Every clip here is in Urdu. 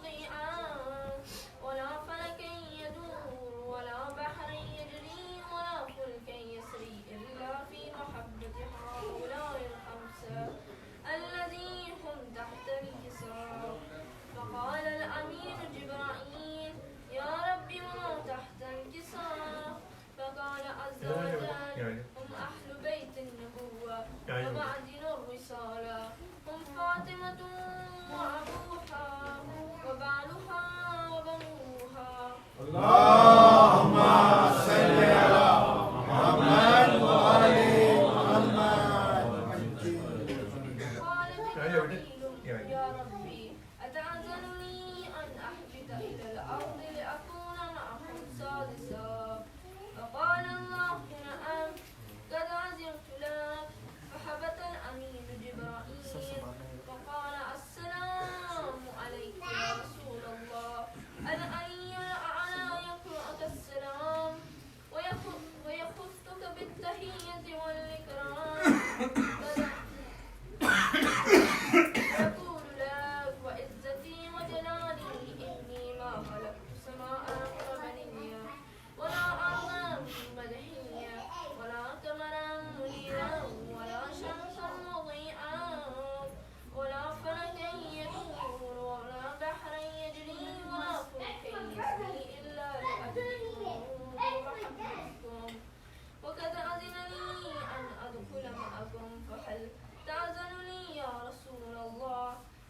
مضيئا ولا فلك يدور ولا بحر يجري ولا فلك يسري إلا في محبة هؤلاء الخمسة الذين هم تحت الكساء. فقال الأمين جبرائيل يا رب وما تحت الكساء؟ فقال عز وجل هم أهل بيت النبوة ومعدن الرسالة، هم فاطمة وأبوها وبعلها وبنوها. اللهم صل على محمد وآل محمد. قال جبرائيل يا ربي أتأذنني أن أهبط إلى الأرض لأكون معهم سادسا؟ فقال الله نعم قد أذنت لك. فهبط الأمين جبرائيل فقال السلام عليك يا رسول الله. العلي الأعلى يقرأك السلام ويخصك بالتحية والإكرام يقول لك وعزتي وجلالي إني ما خلقت سماء وبنيا ولا أرضا مدحيا ولا قمرا منيرا ولا شمسا مضيئا ولا فلكا يدور ولا بحرا يجري ولا فلكا يسري إلا لأجلكم ومحبتكم. وقد أذن لي أن أدخل معكم فهل تأذنني يا رسول الله؟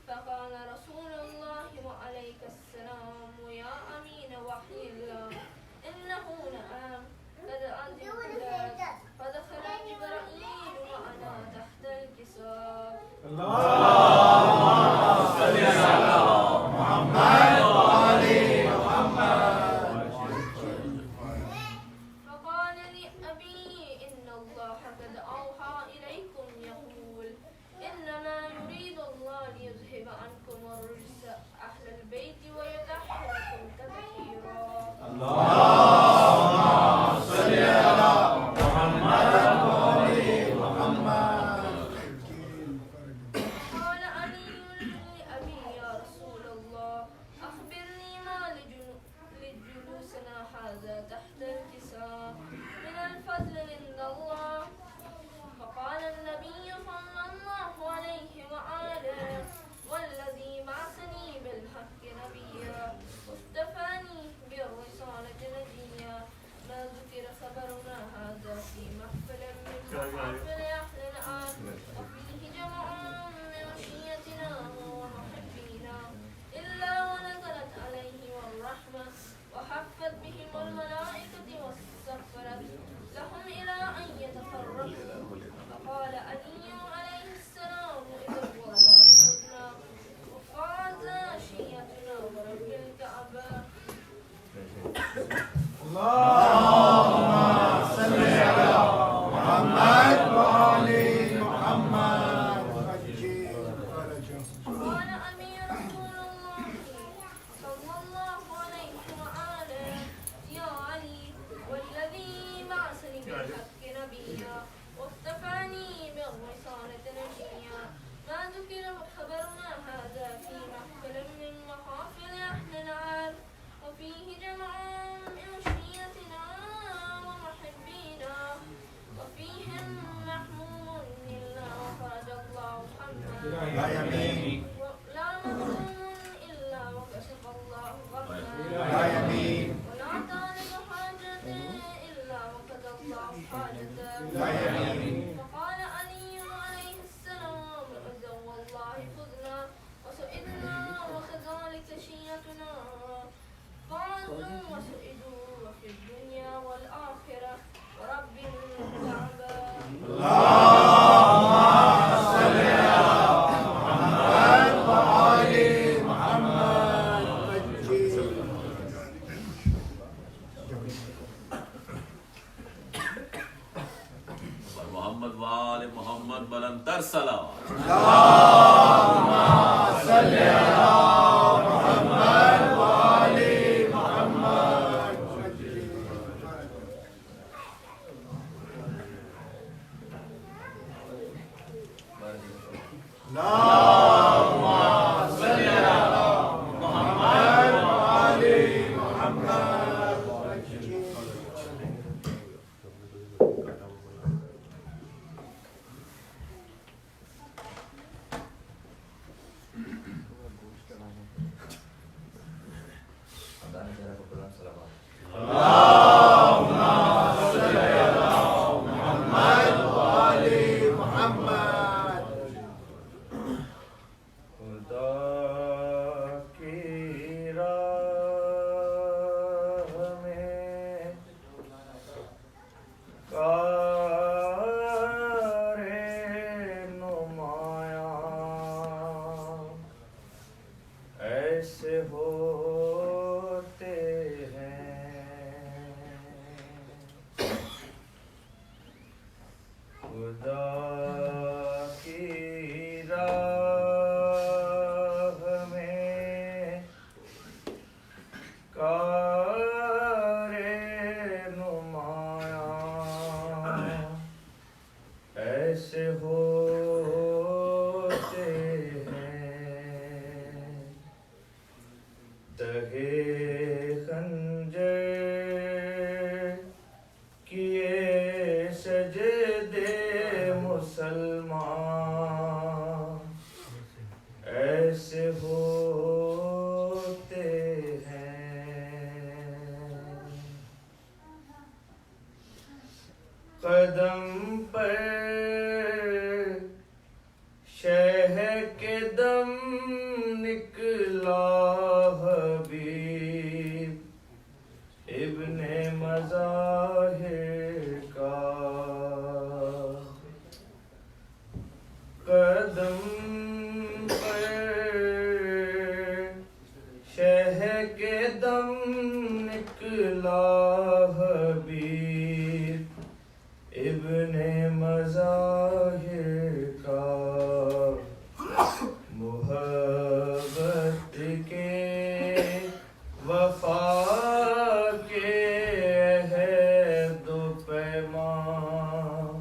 فقال رسول الله وعليك السلام يا أمين وحي الله إنه نعم قد أذنت لك. فدخل جبرائيل وأنا تحت الكساء. اللهم صل على محمد وآل محمد. فقال لأبي إن الله قد أوحى إليكم يقول إنما يريد الله ليذهب عنكم الرجس أهل البيت ويطهركم تطهيرا. اللهم صل على محمد وآل محمد. قال علي لأبي يا رسول الله أخبرني ما لجلوسنا هذا تحت الكساء من الفضل عند الله. فقال النبي صلى الله عليه وآله والذي بعثني بالحق نبيا واصطفاني بالرسالة نبيا ما ذكر خبرنا هذا في محفل من محافل أهل الأرض وفيه جمع من شيتنا ومحبينا إلا ونزلت عليهم الرحمة وحفت بهم الملائكة واستغفرت لهم إلى أن يتفرقوا. فقال علي عليه السلام إذا والله خذنا وفاز شيتنا ورب الكعبة. اللهم صل على محمد وآل محمد. قال أمير رسول الله صلى الله عليه وآله يا علي والذي بعثني بالحق نبيا واصطفاني بالرسالة نبيا ما ذكر خبرنا هذا في محفل من محافل أهل الأرض وفيه جمع من شيتنا ومحبينا وفيهم محموم إلا وفرج الله لا حمدا يمين لا مظلوم إلا وكشف الله لا غمه يمين ولا طالب حاجة إلا وقضى الله حاجته. لا يمين. فقال علي عليه السلام إذا والله فزنا وسئدنا وكذلك شيتنا فازوا وسئدوا في الدنيا والآخرة ورب الكعبة. اللهم صل على محمد وآل محمد. محمد وآل محمد بلندر سلام. اللهم صل على محمد وآل محمد. اللهم صل على محمد ایسے ہوتے ہیں خدا کی راہ میں کار نمایاں ایسے ہوتے ہیں تہے خنجر کیے سجدے مسلمان ایسے ہوتے ہیں قدم پر شہ کے دم نکلا حبیب ابن مظاہر کا قدم پر شہ کے دم نکلا حبیب ابن مظاہر کا محبت کے وفا کے عہد و پیمان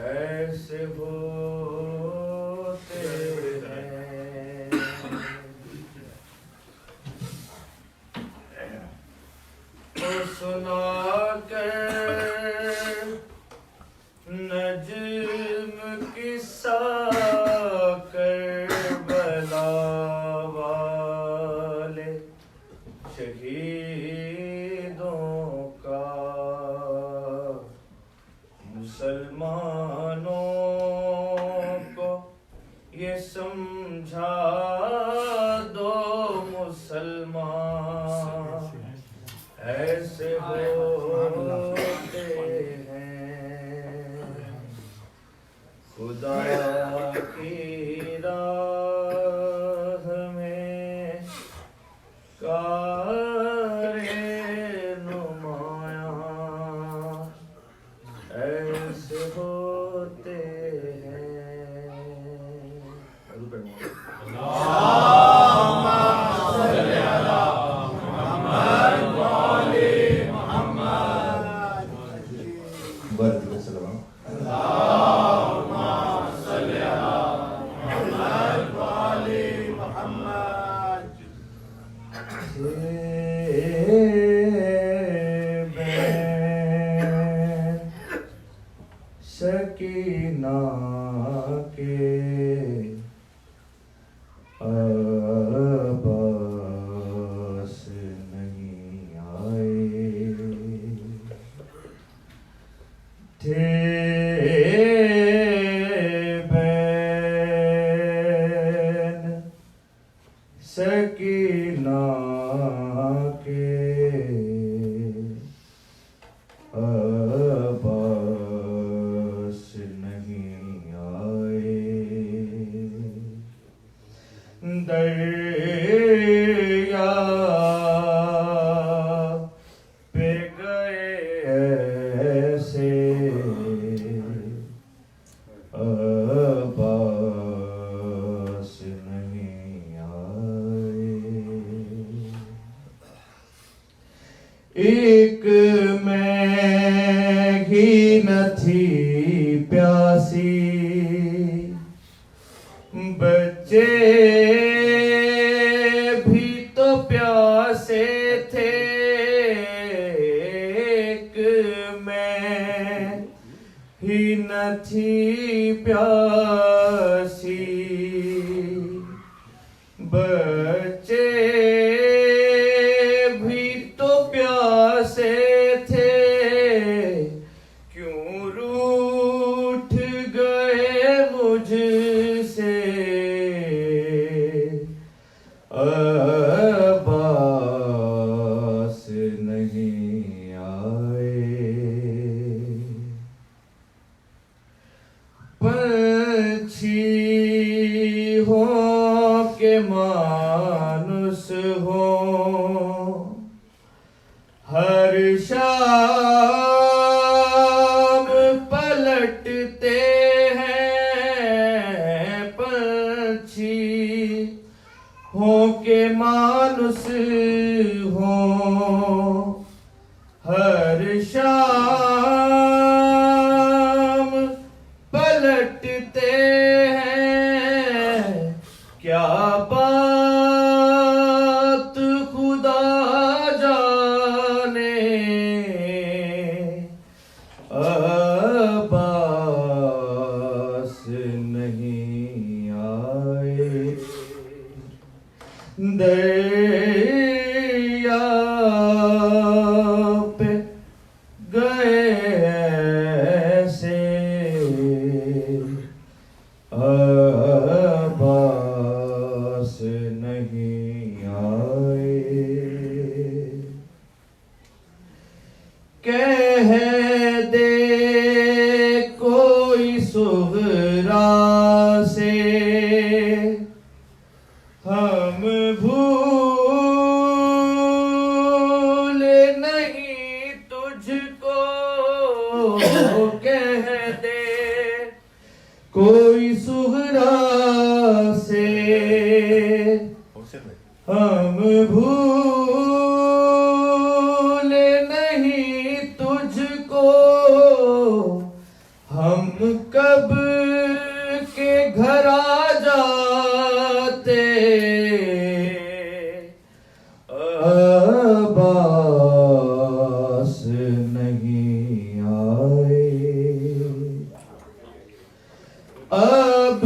ایسے ہوتے ہیں تو سنا کر نجم قصہ کربلا والے شہیدوں کا مسلمانوں کو یہ سمجھا دو مسلمان ایسے ہوتے ہیں خدا کی راہ میں کار نمایاں ایسے ہوتے ہیں سکینہ کے عباس نہیں آئے تھے بین سکینہ کے عباس نہیں آئے دریا پہ گئے ایسے عباس نہیں آئے ایک میں ہی نہ تھی پیاسی بچے بھی تو پیاسے تھے ایک میں ہی نہ تھی پیاسی بچے بھی تو پیاسے تھے کیوں روٹھ گئے مجھ سے عباس نہیں آئے پنچھی ہوں کے ماں مانس ہو ہر شام پلٹتے ہیں پنچھی ہو کے مانس ہو ہر شام پلٹتے ہیں کیا بات خدا جانے عباس نہیں آئے دریا پہ گئے ایسے عباس نہیں آئے کہہ دے کوئی صغرا سے ہم بھول نہیں تجھ کو کہہ دے کوئی صغرا سے ہم بھول نہیں تجھ کو ہم کب کے گھر آ جاتے عباس نہیں آئے اب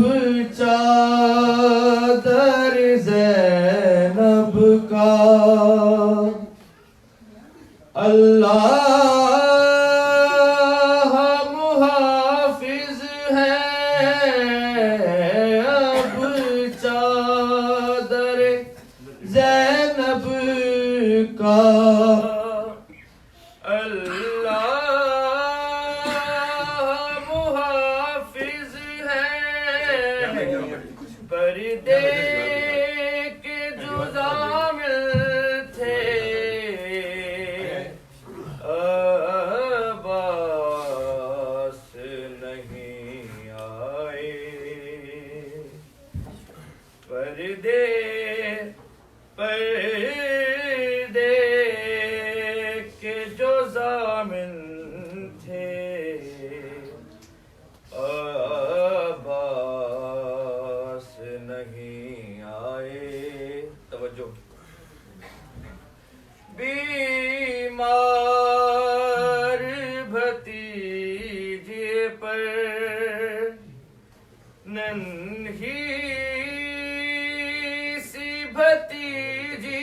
چادر زینب کا اللہ محافظ ہے اب چادر زینب کا اللہ محافظ ہے پردے کے جو ضامن تھے عباس نہیں آئے پردے کے جو ضامن تھے عباس نہیں آئے توجہ بیمار بھتیجے پر ننھی سی بھتیجی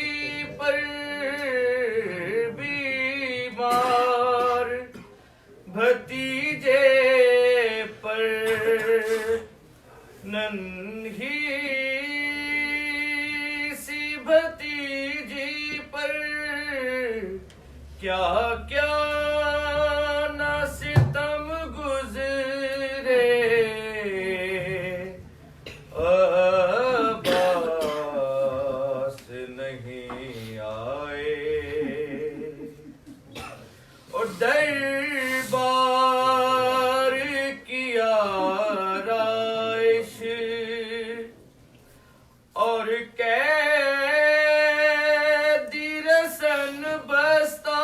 پر بیمار بھتیجے پر ننھی سی بھتیجی پر کیا کیا نہ ستم گزرے عباس نہیں آئے اور دربار کی آرائش اور قیدی رسن بستہ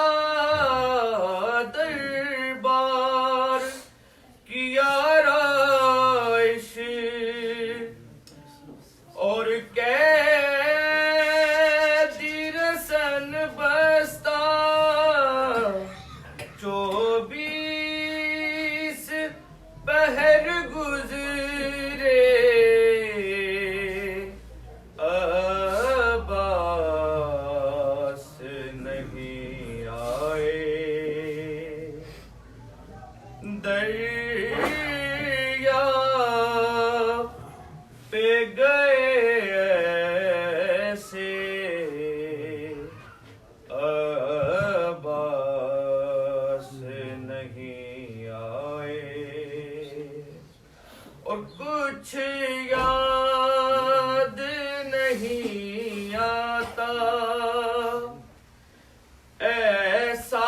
آتا ایسا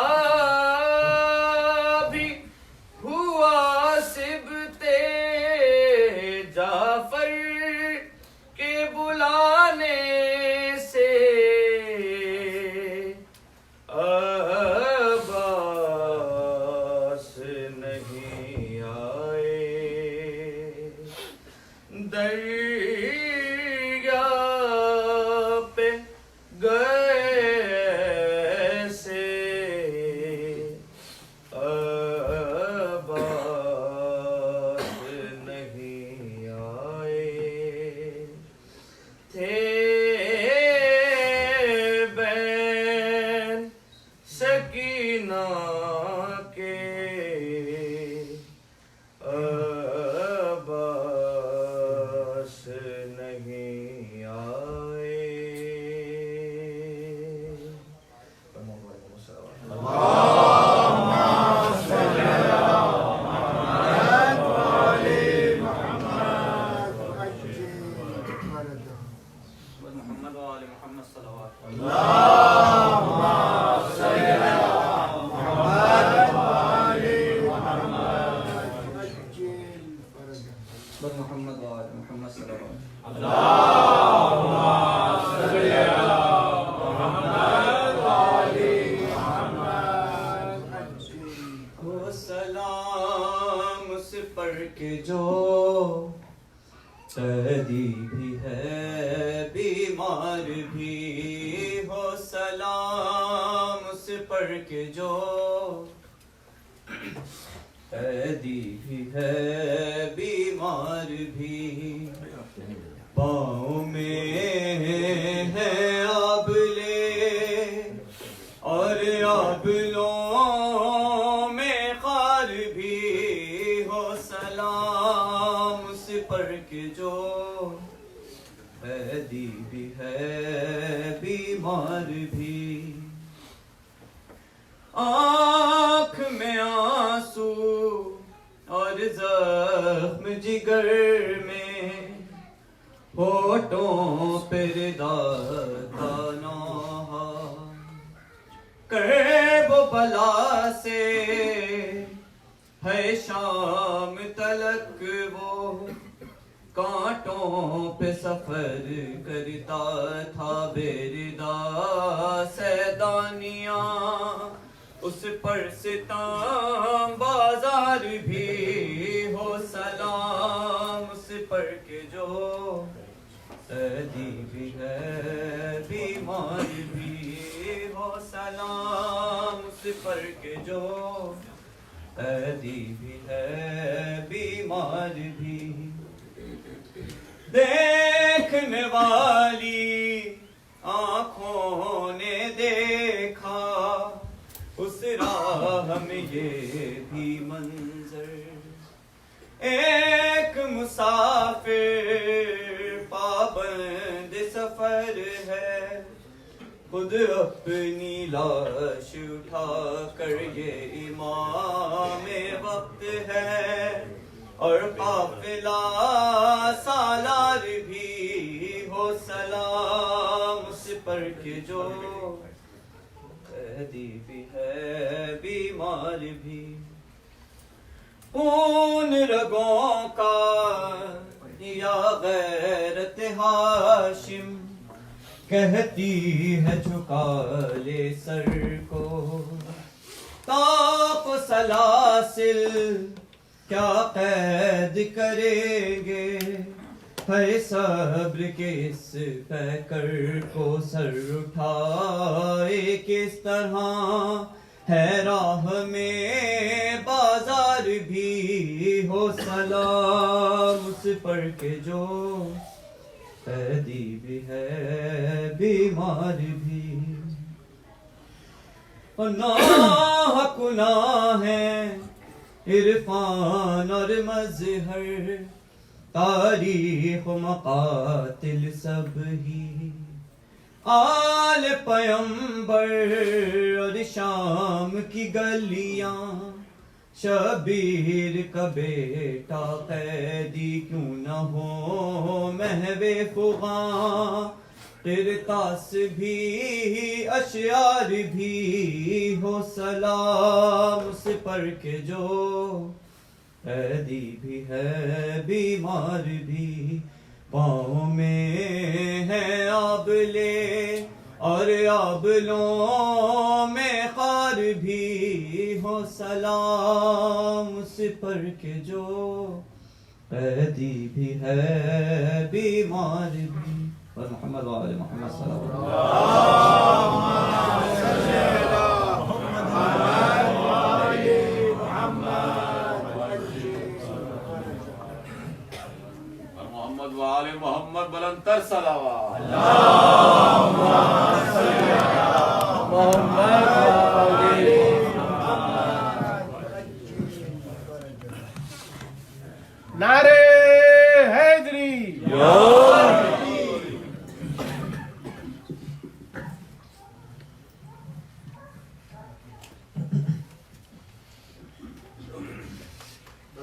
بھی ہوا سبتے جعفر کے بلانے سے عباس نہیں آئے دریا پہ گئے سے عباس نہیں آئے تھے بین سکینہ کے عباس نہیں آئے. محمد وآل محمد صلوات محمد وآل محمد صلوات ہو سلام اس پر کے جو قیدی بھی ہے بیمار بھی ہو سلام اس پر کے جو قیدی بھی ہے بیمار بھی پاؤں میں ہے آبلے اور آبلوں میں خار بھی ہو سلام اس پر کے جو قیدی بھی ہے بیمار بھی آنکھ میں آنسو اور زخم جگر میں ہونٹوں پہ ردا کا نوحہ کرب و بلا سے ہے شام تلک وہ کانٹوں پہ سفر کرتا تھا بے ردا سیدانیاں اس پر ستم بازار بھی ہو سلام اس پر کے جو قیدی بھی ہے بیمار بھی ہو سلام اس پر کے جو قیدی بھی ہے بیمار بھی دیکھنے والی آنکھوں نے دیکھا اس راہ میں یہ بھی منظر ایک مسافر پابند سفر ہے خود اپنی لاش اٹھا کر یہ امام وقت ہے اور قافلہ سالار بھی ہو سلام اس پر کے جو قیدی بھی ہے بیمار بھی خون رگوں کا یا غیرت ہاشم کہتی ہے جھکا لے سر کو طاق و سلاسل کیا قید کریں گے ہے صبر کے اس پیکر کو سر اٹھائے کس طرح ہے راہ میں بازار بھی ہو سلام اس پر کے جو قیدی بھی ہے بیمار بھی اور ناحق گناہ ہے عرفان اور مظہر تاریخ و مقاتل سب ہی آل پیمبر اور شام کی گلیاں شبیر کا بیٹا قیدی کیوں نہ ہو محو فغاں قرطاس بھی اشعار بھی ہو سلام اس پر کے جو قیدی بھی ہے بیمار بھی پاؤں میں ہے آبلے اور آبلوں میں خار بھی ہو سلام اس پر کے جو قیدی بھی ہے بیمار بھی اور محمد وآل محمد صلی اللہ محمد وآل محمد بلند تر صلوات نعرے حیدری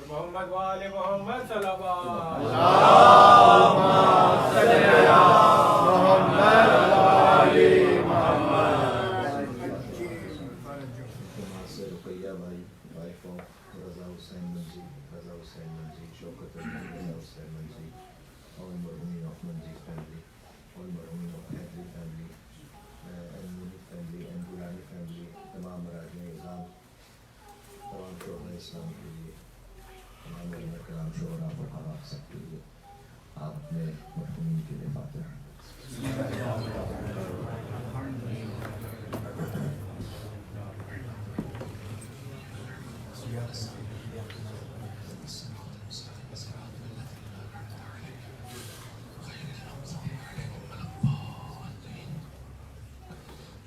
محمد وآل محمد صلوات رقیہ بھائی وائف آف رضا حسین منجی شوکت رضا حسین منجی اور مرحومین آف منجی فیملی اور مرحومین آف حیدری فیملی المونی فیملی اینڈ گولانی فیملی تمام مراجع اعظام تمام شعراء اسلام کے لیے تمام علماء کرام شعراء فقراء سب کے لیے آپ اپنے مرحومین کے لیے فاتحہ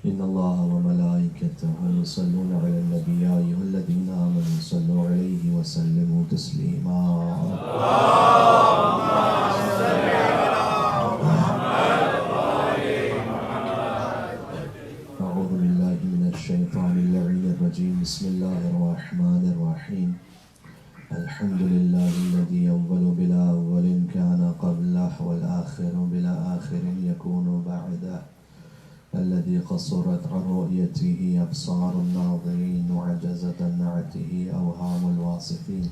إن الله وملائكته يصلون على النبي يا أيها الذين آمنوا صلوا عليه وسلموا تسليما أعوذ بالله من الشيطان اللعين الرجيم بسم الله الرحمن الرحيم الحمد لله الذي أول بلا أول كان قبله والآخر بلا آخر يكون بعده الذي قصرت عن رؤيته أبصار الناظرين وعجزت عن نعته أوهام الواصفين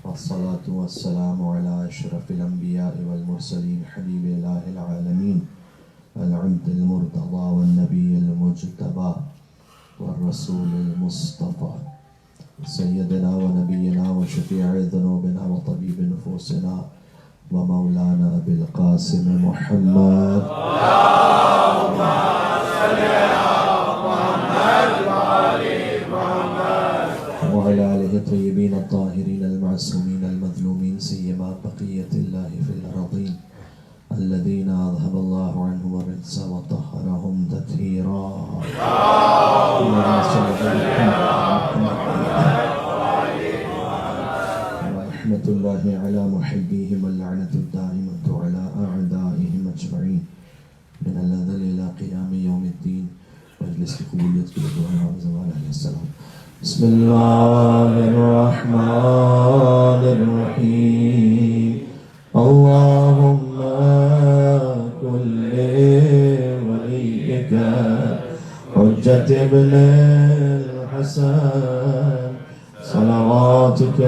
والصلاة والسلام على أشرف الأنبياء والمرسلين حبيب الله العالمين العبد المرتضى والنبي المجتبى والرسول المصطفى سيدنا ونبينا وشفيع ذنوبنا وطبيب نفوسنا ومولانا أبي القاسم محمد اللهم صل على محمد وآل محمد وعلى آله الطيبين الطاهرين المعصومين المظلومين سيما بقية الله في الأرضين الذين أذهب الله عنهم الرجس وطهرهم تطهيرا اللهم صل على محمد رحمة الله على محبيهم واللعنة الدائمة على أعدائهم أجمعين من الأذل إلى قيام يوم الدين واجلس لقبولية كل دعاء وزوال أهل السلام بسم الله الرحمن الرحيم اللهم كل وليك حجة ابن الحسن صلواتك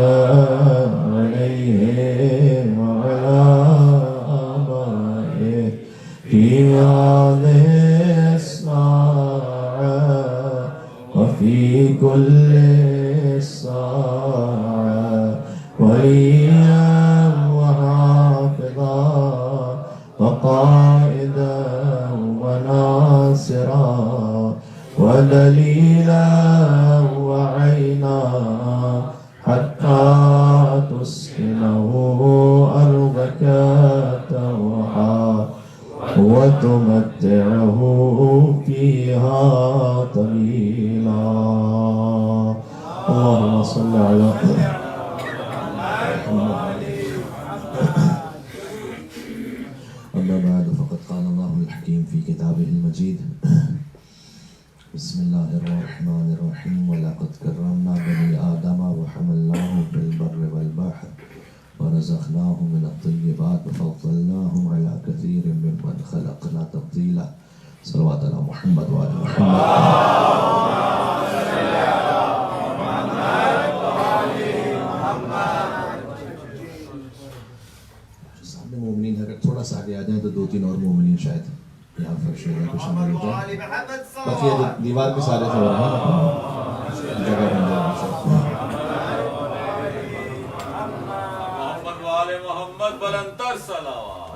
عليه وعلى آبائه في هذه الساعة وفي كل ساعة وليا وحافظا وقائدا وناصرا ودليلا وعينا حتى تسكنه أرضك توعا وتمتعه فيها طويلا اللهم صل على أما بعد فقد قال الله الحكيم في كتابه المجيد بسم الله الرحمن الرحيم ولقد كرمنا بني آدم وحملناهم في البر والبحر ورزقناهم من الطيبات وفضلناهم على كثير ممن خلقنا تفضيلا صلوات على محمد وعلى محمد. سامنے مومنین اگر تھوڑا سا آگے آ جائیں تو 2-3 اور مومنین شاید یہاں فرش وغیرہ کو شامل ہو جائیں. باقی یہ دیوار پہ سارے سے ہو رہے ہیں جگہ بن جائے. محمد وآل محمد بلندتر صلوات.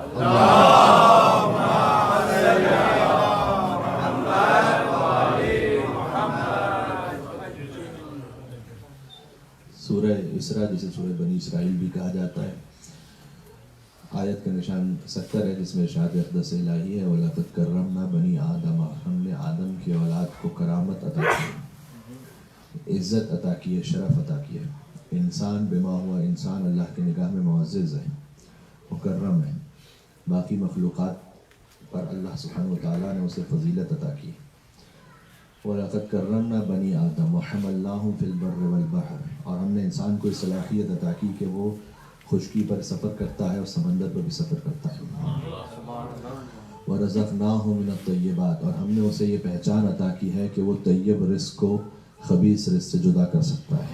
سورہ اسراء جسے سورہ بنی اسرائیل بھی کہا جاتا ہے، آیت کا نشان 70 ہے جس میں ارشاد اقدس الہی ہے وَلَقَدْ كَرَّمْنَا بَنِي آدَمَ، ہم نے آدم کی اولاد کو کرامت عطا کی، عزت عطا کی ہے، شرف عطا کی ہے. انسان بما ہوا انسان اللہ کی نگاہ میں معزز ہے، مکرم ہے. باقی مخلوقات پر اللہ سبحانہ وتعالیٰ نے اسے فضیلت عطا کی. وَلَقَدْ كَرَّمْنَا بَنِي آدَمَ وَحَمَلْنَاهُمْ فِي الْبَرِّ وَالْبَحْرِ، اور ہم نے انسان کو اس صلاحیت عطا کی کہ وہ خشکی پر سفر کرتا ہے اور سمندر پر بھی سفر کرتا ہے. وَرَزَقْنَاهُ مِنَ الطَّيِّبَاتِ، اور ہم نے اسے یہ پہچان عطا کی ہے کہ وہ طیب رزق کو خبیث رزق سے جدا کر سکتا ہے.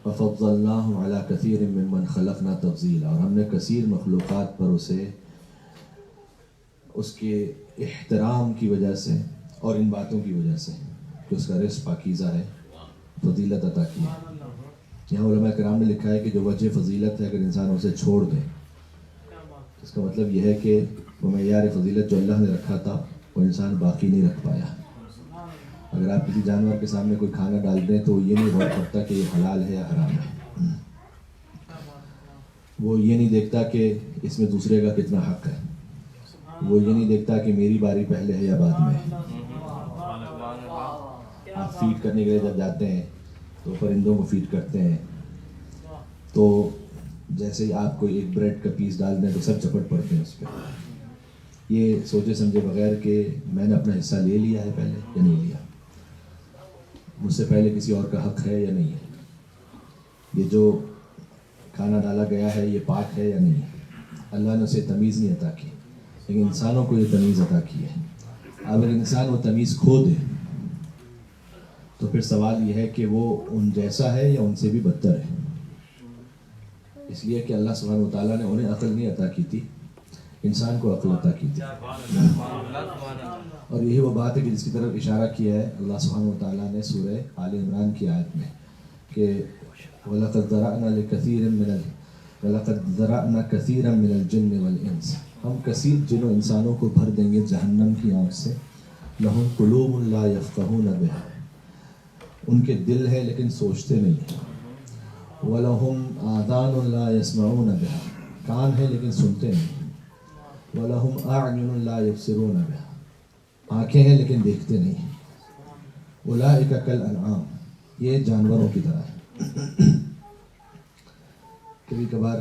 وَفَضَّلْنَاهُ عَلَى كَثِيرٍ مِّمَّنْ خَلَقْنَا تَفْضِيلًا، اور ہم نے کثیر مخلوقات پر اسے اس کے احترام کی وجہ سے اور ان باتوں کی وجہ سے کہ اس کا رزق پاکیزہ ہے فضیلت عطا کی ہے. یہاں علماء کرام نے لکھا ہے کہ جو وجہ فضیلت ہے اگر انسان اسے چھوڑ دے اس کا مطلب یہ ہے کہ وہ معیار فضیلت جو اللہ نے رکھا تھا وہ انسان باقی نہیں رکھ پایا. اگر آپ کسی جانور کے سامنے کوئی کھانا ڈال دیں تو وہ یہ نہیں غور کرتا کہ یہ حلال ہے یا حرام ہے، وہ یہ نہیں دیکھتا کہ اس میں دوسرے کا کتنا حق ہے، وہ یہ نہیں دیکھتا کہ میری باری پہلے ہے یا بعد میں ہے. آپ فیڈ کرنے کے لیے جب جاتے ہیں تو پرندوں کو فیڈ کرتے ہیں تو جیسے ہی آپ کوئی ایک بریڈ کا پیس ڈال دیں تو سب چپٹ پڑتے ہیں اس پہ، یہ سوچے سمجھے بغیر کہ میں نے اپنا حصہ لے لیا ہے پہلے یا نہیں لیا، مجھ سے پہلے کسی اور کا حق ہے یا نہیں ہے، یہ جو کھانا ڈالا گیا ہے یہ پاک ہے یا نہیں ہے. اللہ نے اسے تمیز نہیں عطا کی، لیکن انسانوں کو یہ تمیز عطا کی ہے. اگر انسان وہ تمیز کھو دے تو پھر سوال یہ ہے کہ وہ ان جیسا ہے یا ان سے بھی بدتر ہے. اس لیے کہ اللہ سبحانہ وتعالیٰ نے انہیں عقل نہیں عطا کی تھی، انسان کو عقل عطا کی تھی. اور یہی وہ بات ہے کہ جس کی طرف اشارہ کیا ہے اللہ سبحانہ وتعالیٰ نے سورہ آل عمران کی آیت میں کہ وَلَقَدْ ذَرَأْنَا كَثِيرًا مِنَ الْجِنِّ وَالْإِنسِ، ہم کثیر جن و انسانوں کو بھر دیں گے جہنم کی آگ سے. لَهُمْ قُلُوبٌ لَا يَفْقَهُونَ بِهَا، ان کے دل ہے لیکن سوچتے نہیں ہیں. وَلَهُمْ آذَانٌ لَا يَسْمَعُونَ بِهَا، کان ہے لیکن سنتے نہیں. وَلَهُمْ أَعْيُنٌ لَا يُبْصِرُونَ بِهَا، آنکھیں ہیں لیکن دیکھتے نہیں. أُولَٰئِكَ كَالْأَنْعَامِ، یہ جانوروں کی طرح ہے. کبھی کبھار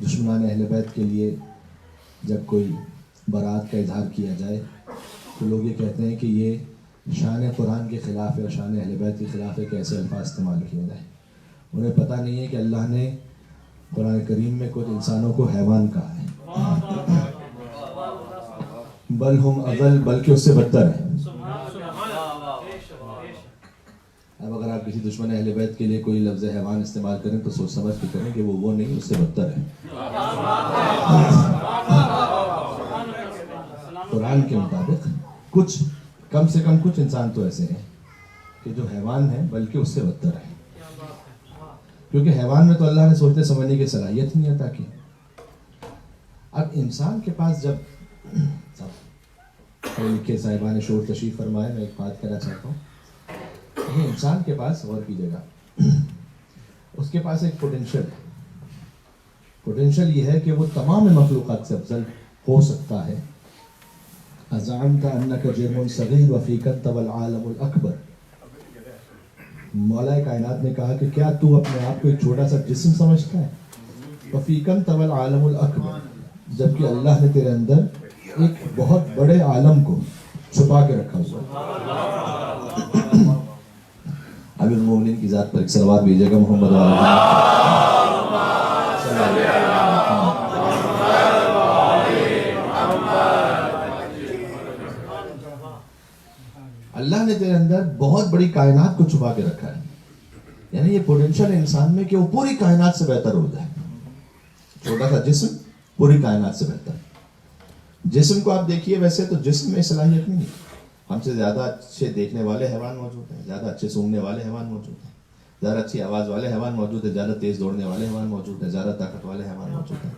دشمنان اہل بیت کے لیے جب کوئی برات کا اظہار کیا جائے تو لوگ یہ کہتے ہیں کہ یہ شان قرآن کے خلاف ہے اور شان اہل بیت کے خلاف ہے کہ ایسے الفاظ استعمال کیے جائیں. انہیں پتہ نہیں ہے کہ اللہ نے قرآن کریم میں کچھ انسانوں کو حیوان کہا ہے، بل ہم اضل، بلکہ اس سے بدتر ہے. اب اگر آپ کسی دشمن اہل بیت کے لیے کوئی لفظ حیوان استعمال کریں تو سوچ سمجھ کے کریں کہ وہ نہیں، اس سے بدتر ہے. قرآن کے مطابق کچھ کم سے کم کچھ انسان تو ایسے ہیں کہ جو حیوان ہیں بلکہ اس سے بدتر ہے، کیونکہ حیوان میں تو اللہ نے سوچنے سمجھنے کی صلاحیت نہیں عطا کی. اب انسان کے پاس جب لکھے صاحبان شور تشریف فرمائے، میں ایک بات کہنا چاہتا ہوں. انسان کے پاس غور کیجیے گا، اس کے پاس ایک پوٹینشل یہ ہے کہ وہ تمام مخلوقات سے افضل ہو سکتا ہے. ازعمت انک جرم صغیر وفیک طوى العالم الاکبر، مولا کائنات نے کہا کہ کیا تو اپنے آپ کو ایک چھوٹا سا جسم سمجھتا ہے؟ وفیک طوى العالم الاکبر، جبکہ اللہ نے تیرے اندر ایک بہت بڑے عالم کو چھپا کے رکھا ہوا. امیر المومنین کی ذات پر ایک صلوات بھیجیے گا محمد علیہ. اللہ نے تیرے اندر بہت بڑی کائنات کو چھپا کے رکھا ہے. یعنی یہ پوٹینشیل ہے انسان میں کہ وہ پوری کائنات سے بہتر ہو جائے. چھوٹا سا جسم پوری کائنات سے بہتر. جسم کو آپ دیکھیے ویسے تو جسم میں صلاحیت نہیں ہے. ہم سے زیادہ اچھے دیکھنے والے حیوان موجود ہیں, زیادہ اچھے سونگنے والے حیوان موجود ہیں, زیادہ اچھی آواز والے حیوان موجود ہیں, زیادہ تیز دوڑنے والے حیوان موجود ہیں, زیادہ طاقت والے حیوان موجود ہیں.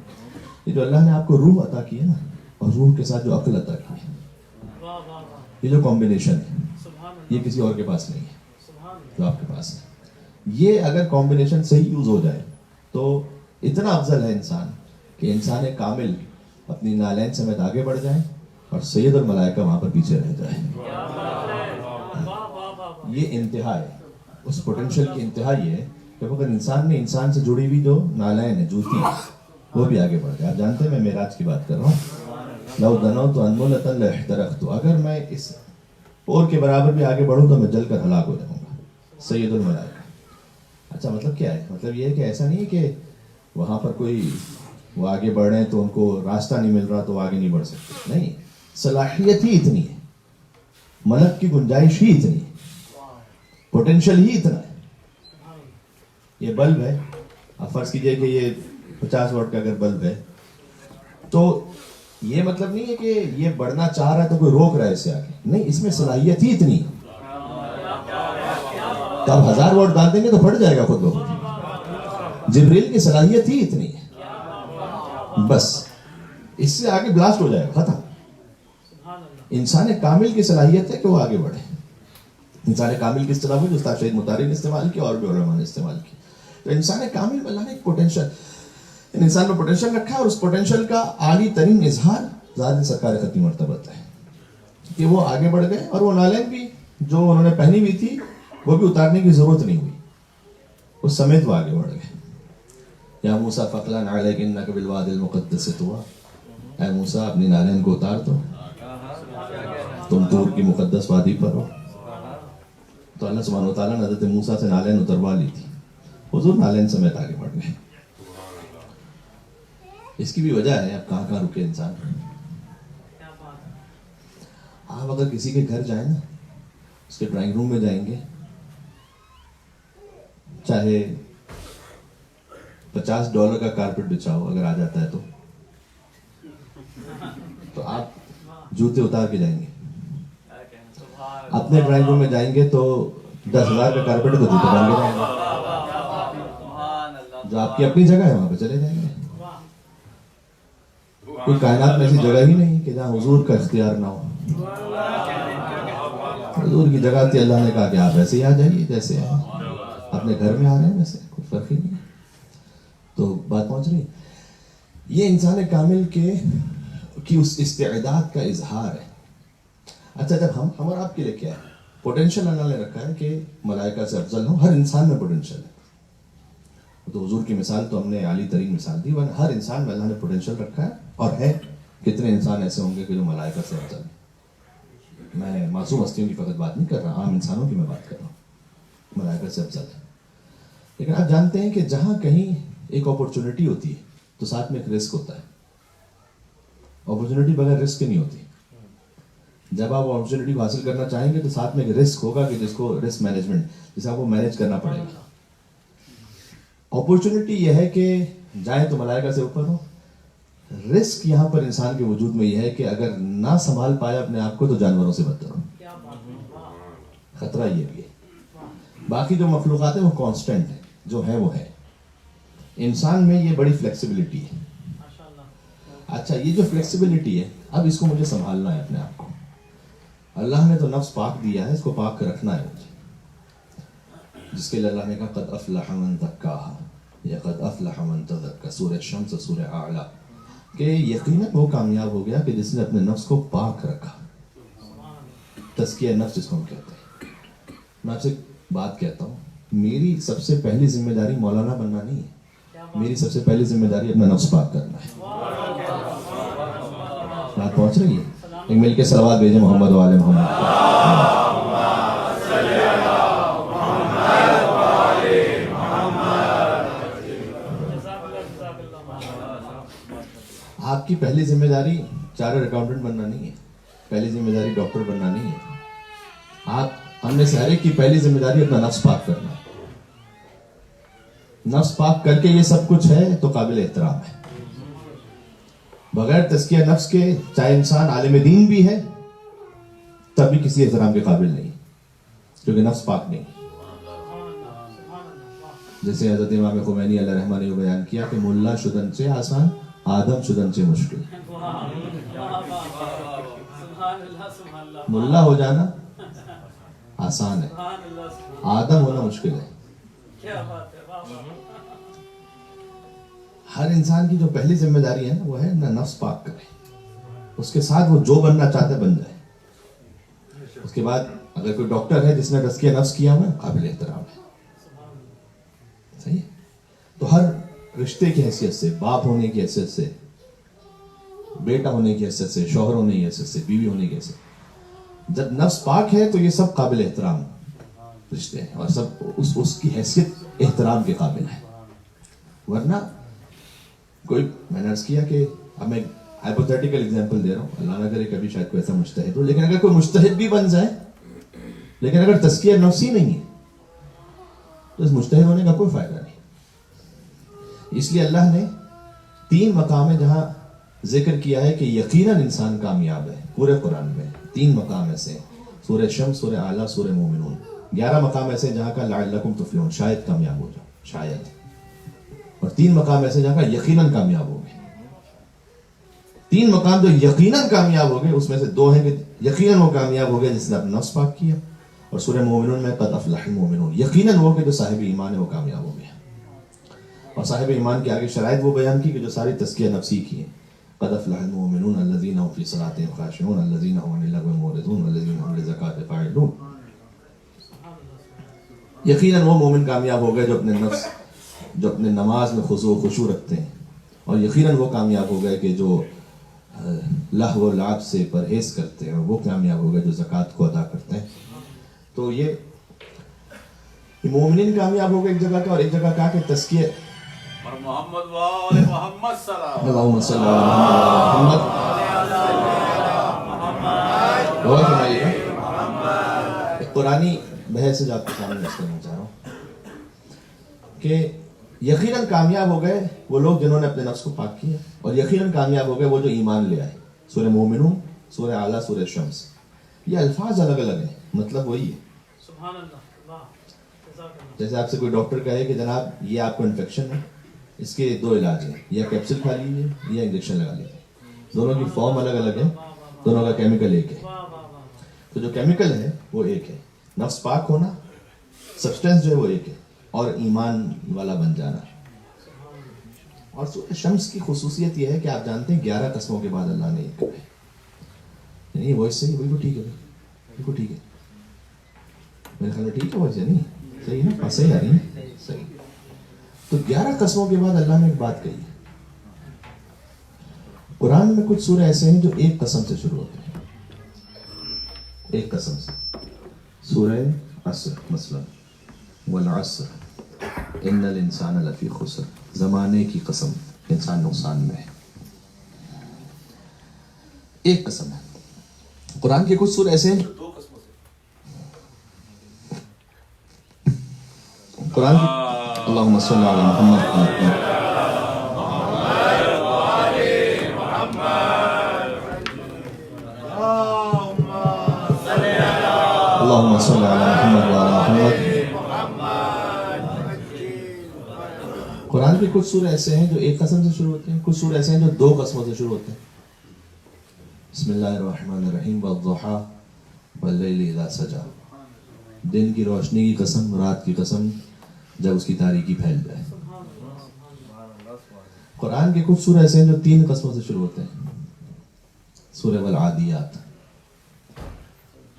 یہ جو اللہ نے آپ کو روح عطا کی ہے نا, اور روح کے ساتھ جو عقل عطا کی ہے, یہ جو کمبینیشن ہے یہ کسی اور کے پاس نہیں ہے جو آپ کے پاس ہے. یہ اگر کمبینیشن صحیح یوز ہو جائے تو اتنا افضل ہے انسان کہ انسان کامل اپنی نالین سمیت آگے بڑھ جائے اور سید الملائکہ وہاں پر پیچھے رہ جائے. یہ انتہا ہے, اس پوٹینشیل کی انتہا یہ ہے کہ اگر انسان نے انسان سے جڑی ہوئی جو نالین ہے, جوتی ہے, وہ بھی آگے بڑھ جائے. آپ جانتے ہیں میں معراج کی بات کر رہا ہوں. لو دنوت انملۃ لاحترقت, اگر میں اس اور کے برابر بھی آگے بڑھوں تو میں جل کر ہلاک ہو جاؤں گا. سید الملائکہ. اچھا مطلب کیا ہے؟ مطلب یہ ہے کہ ایسا نہیں ہے کہ وہاں پر کوئی وہ آگے بڑھ رہے ہیں تو ان کو راستہ نہیں مل رہا تو وہ آگے نہیں بڑھ سکتے. نہیں, صلاحیت ہی اتنی ہے, ملک کی گنجائش ہی اتنی ہے, پوٹینشیل ہی اتنا ہے. یہ بلب ہے, آپ فرض کیجئے کہ یہ 50 واٹ کا اگر بلب ہے تو یہ مطلب نہیں ہے کہ یہ بڑھنا چاہ رہا ہے تو کوئی روک رہا ہے اسے آگے. نہیں, اس میں صلاحیت ہی اتنی ہے. تو آپ 1000 واٹ ڈال دیں گے تو پھٹ جائے گا خود بخود. جبریل کی صلاحیت ہی اتنی ہے, بس اس سے آگے بلاسٹ ہو جائے گا, ختم. انسان کامل کی صلاحیت ہے کہ وہ آگے بڑھے. انسان کامل کس طرح ہوئی جو استاد شہید مطہری نے استعمال کی اور بھی علماء نے استعمال کی. تو انسان کامل میں اللہ نے ایک پوٹینشیل انسان میں پوٹینشیل رکھا ہے, اور اس پوٹینشیل کا عالی ترین اظہار ذات سرکار خطی مرتبت ہے کہ وہ آگے بڑھ گئے, اور وہ نالین بھی جو انہوں نے پہنی ہوئی تھی وہ بھی اتارنے کی ضرورت نہیں ہوئی, اس سمیت وہ آگے بڑھ گئے. یا موسیٰ فقلن علیک انک بالوادی المقدس طویٰ, اے موسیٰ اپنی نالین کو اتار دو, تم طور کی مقدس وادی پر ہو. تو اللہ سبحانہ وتعالیٰ نے حضرت موسیٰ سے نالین اتروا لی تھی, حضور نالین سمیت آگے بڑھ گئے. اس کی بھی وجہ ہے اب کہاں کہاں رکے انسان. آپ اگر کسی کے گھر جائیں نا, اس کے ڈرائنگ روم میں جائیں گے, چاہے $50 کا کارپٹ بچھاؤ اگر آ جاتا ہے تو آپ جوتے اتار کے جائیں گے. اپنے ڈرائنگ روم میں جائیں گے تو 10,000 کا کارپٹ ہے تو جوتے پہن کے جائیں گے. جو آپ کی اپنی جگہ ہے وہاں پہ چلے جائیں گے. کوئی کائنات میں ایسی جگہ ہی نہیں کہ جہاں حضور کا اختیار نہ ہو. حضور کی جگہ تھی, اللہ نے کہا کہ آپ ایسے ہی آ جائیے جیسے ہیں, اپنے گھر میں آ رہے ہیں ویسے, کوئی فرق ہی نہیں. تو بات پہنچ رہی. یہ انسان کامل کی اس استعداد کا اظہار ہے. اچھا, جب ہم اور آپ کے لیے کیا ہے پوٹینشیل اللہ نے رکھا ہے کہ ملائکہ سے افضل ہو. ہر انسان میں پوٹینشیل ہے. تو حضور کی مثال تو ہم نے عالی ترین مثال دی, ورنہ ہر انسان میں اللہ نے پوٹینشیل رکھا ہے. اور ہے کتنے انسان ایسے ہوں گے کہ جو ملائکہ سے افضل ہیں. میں معصوم ہستیوں کی فقط بات نہیں کر رہا, عام انسانوں کی میں بات کر رہا ہوں. ملائکہ سے افضل ہے. لیکن آپ جانتے ہیں کہ جہاں کہیں ایک اپرچونٹی ہوتی ہے تو ساتھ میں ایک رسک ہوتا ہے. اپرچونٹی بغیر رسک نہیں ہوتی. جب آپ اپرچونٹی کو حاصل کرنا چاہیں گے تو ساتھ میں ایک رسک ہوگا کہ جس کو رسک مینجمنٹ, جسے آپ کو مینیج کرنا پڑے گا. اپرچونٹی یہ ہے کہ جائیں تو ملائکہ سے اوپر ہو. رسک یہاں پر انسان کے وجود میں یہ ہے کہ اگر نہ سنبھال پایا اپنے آپ کو تو جانوروں سے بدتر ہو. خطرہ یہ بھی ہے. باقی جو مخلوقات ہیں وہ کانسٹنٹ ہے, جو ہے وہ ہے. انسان میں یہ بڑی فلیکسیبلٹی ہے. اچھا, یہ جو فلیکسیبلٹی ہے اب اس کو مجھے سنبھالنا ہے اپنے آپ کو. اللہ نے تو نفس پاک دیا ہے, اس کو پاک رکھنا ہے مجھے. جس کے لیے اللہ نے کہا قد افلح من زکاہا یا قد افلح من تزکا, سورہ شمس, سورہ اعلیٰ, کہ یقیناً وہ کامیاب ہو گیا کہ جس نے اپنے نفس کو پاک رکھا. تزکیہ نفس جس کو ہم کہتے ہیں. میں آپ سے بات کہتا ہوں, میری سب سے پہلی ذمہ داری مولانا بننا نہیں ہے. میری سب سے پہلی ذمہ داری اپنا نفس پاک کرنا ہے. بات پہنچ رہی ہے؟ ایک مل کے صلوات بھیجیں محمد و آل محمد. آپ کی پہلی ذمہ داری چارٹرڈ اکاؤنٹنٹ بننا نہیں ہے، پہلی ذمہ داری ڈاکٹر بننا نہیں ہے. آپ ہم میں سے ہر ایک کی پہلی ذمہ داری اپنا نفس پاک کرنا ہے. نفس پاک کر کے یہ سب کچھ ہے تو قابل احترام ہے. بغیر تزکیہ نفس کے چاہے انسان عالم دین بھی ہے تب بھی کسی احترام کے قابل نہیں، کیونکہ نفس پاک نہیں. جیسے حضرت امام خمینی علیہ رحمہ نے بیان کیا کہ ملا شدن سے آسان، آدم شدن سے مشکل. ملا ہو جانا آسان ہے، آدم ہونا مشکل ہے. ہر انسان کی جو پہلی ذمہ داری ہے نا وہ ہے نا نفس پاک کرے، اس کے ساتھ وہ جو بننا چاہتا ہے بن جائے. اس کے بعد اگر کوئی ڈاکٹر ہے جس نے تزکیہ نفس کیا ہوا ہے قابل احترام ہے. صحیح ہے. تو ہر رشتے کی حیثیت سے، باپ ہونے کی حیثیت سے، بیٹا ہونے کی حیثیت سے، شوہر ہونے کی حیثیت سے، بیوی ہونے کی حیثیت سے، جب نفس پاک ہے تو یہ سب قابل احترام رشتے ہیں اور سب اس کی حیثیت احترام کے قابل ہے. ورنہ کوئی میں نے عرض کیا کہ اب میں ہائپوتھیٹیکل ایگزامپل دے رہا ہوں، اللہ نہ کرے کبھی شاید کوئی ایسا مجتہد ہو، لیکن اگر کوئی مجتہد بھی بن جائے لیکن اگر تزکیہ نفس ہی نہیں ہے تو اس مجتہد ہونے کا کوئی فائدہ نہیں. اس لیے اللہ نے 3 مقام ہے جہاں ذکر کیا ہے کہ یقیناً انسان کامیاب ہے. پورے قرآن میں 3 مقام ایسے ہیں، سورہ شمس، سورہ اعلیٰ، سورہ مومنون. 11 مقام ایسے جہاں کا لعلکم تفلحون، شاید کامیاب ہو جاؤ، شاید. اور 3 مقام ایسے جہاں کا یقیناً کامیاب ہو گئے. 3 مقام جو یقیناً کامیاب ہو گئے اس میں سے 2 ہیں کہ یقیناً وہ کامیاب ہو گئے جس نے اپنا نفس پاک کیا، اور سورہ مومنون میں قد افلح المومنون، یقیناً وہ کہ جو صاحب ایمان ہے وہ کامیاب ہو گیا. اور صاحب ایمان کی آگے شرائط وہ بیان کی کہ جو ساری تزکیہ نفسی کی ہیں. قد افلح المؤمنون الذين هم في صلاتهم خاشعون الذين هم عن اللغو معرضون والذين هم للزكاة فاعلون. یقیناً وہ مومن کامیاب ہو گئے جو اپنے نماز میں خضوع و خشوع رکھتے ہیں، اور یقیناً وہ کامیاب ہو گئے کہ جو لہو و لعب سے پرہیز کرتے ہیں، اور وہ کامیاب ہو گئے جو زکوٰۃ کو ادا کرتے ہیں. تو یہ مومنین کامیاب ہو گئے ایک جگہ کا، اور ایک جگہ کا کہ تزکیہ محمد وآل محمد صلی اللہ اللہم صلی اللہ علیہ محمد. غور فرمائیے گا ایک قرآنی بحث سے جو آپ کے سامنے اس کرنا چاہ رہا ہوں کہ یقیناً کامیاب ہو گئے وہ لوگ جنہوں نے اپنے نفس کو پاک کیا، اور یقیناً کامیاب ہو گئے وہ جو ایمان لے آئے. سورہ مومنون، سورہ اعلیٰ، سورہ شمس. یہ الفاظ الگ الگ ہیں، مطلب وہی ہے. سبحان اللہ. جیسے آپ سے کوئی ڈاکٹر کہے کہ جناب یہ آپ کو انفیکشن ہے، اس کے 2 علاج ہیں، یا کیپسول کھا لیجیے یا انجیکشن لگا لیجیے. دونوں کی فارم الگ الگ ہے، دونوں کا کیمیکل ایک ہے. تو جو کیمیکل ہے وہ ایک ہے، نفس پاک ہونا، سبسٹینس جو ہے وہ ایک ہے، اور ایمان والا بن جانا. اور سورہ شمس کی خصوصیت یہ ہے کہ آپ جانتے ہیں 11 قسموں کے بعد اللہ نے ایک کہا ہے. نہیں وائس صحیح، بالکل ٹھیک ہے، بالکل ٹھیک ہے، میرے خیال میں ٹھیک ہے وائس، نہیں صحیح ہے نا، صحیح آ رہی ہے، صحیح. تو 11 قسموں کے بعد اللہ نے ایک بات کہی ہے. قرآن میں کچھ سورے ایسے ہیں جو ایک قسم سے شروع ہوتے ہیں، ایک قسم سے. سورہ عصر مثلا، والعصر ان الانسان لفی خسر، زمانے کی قسم، انسان نقصان میں ہے. ایک قسم ہے. قرآن کے کچھ سورے ایسے ہیں دو قسموں سے. قرآن کی اللہم صلی علی محمد اللہم صلی علی محمد وعلی محمد. قرآن کے کچھ سورے ایسے ہیں جو ایک قسم سے شروع ہوتے ہیں، کچھ سورے ایسے ہیں جو 2 قسموں سے شروع ہوتے ہیں. بسم اللہ الرحمن الرحیم والضحیٰ واللیل اذا سجا، دن کی روشنی کی قسم، رات کی قسم جب اس کی تاریکی پھیل جائے. قرآن کے کچھ سورے ایسے ہیں جو 3 قسموں سے شروع ہوتے ہیں. سورہ والعادیات،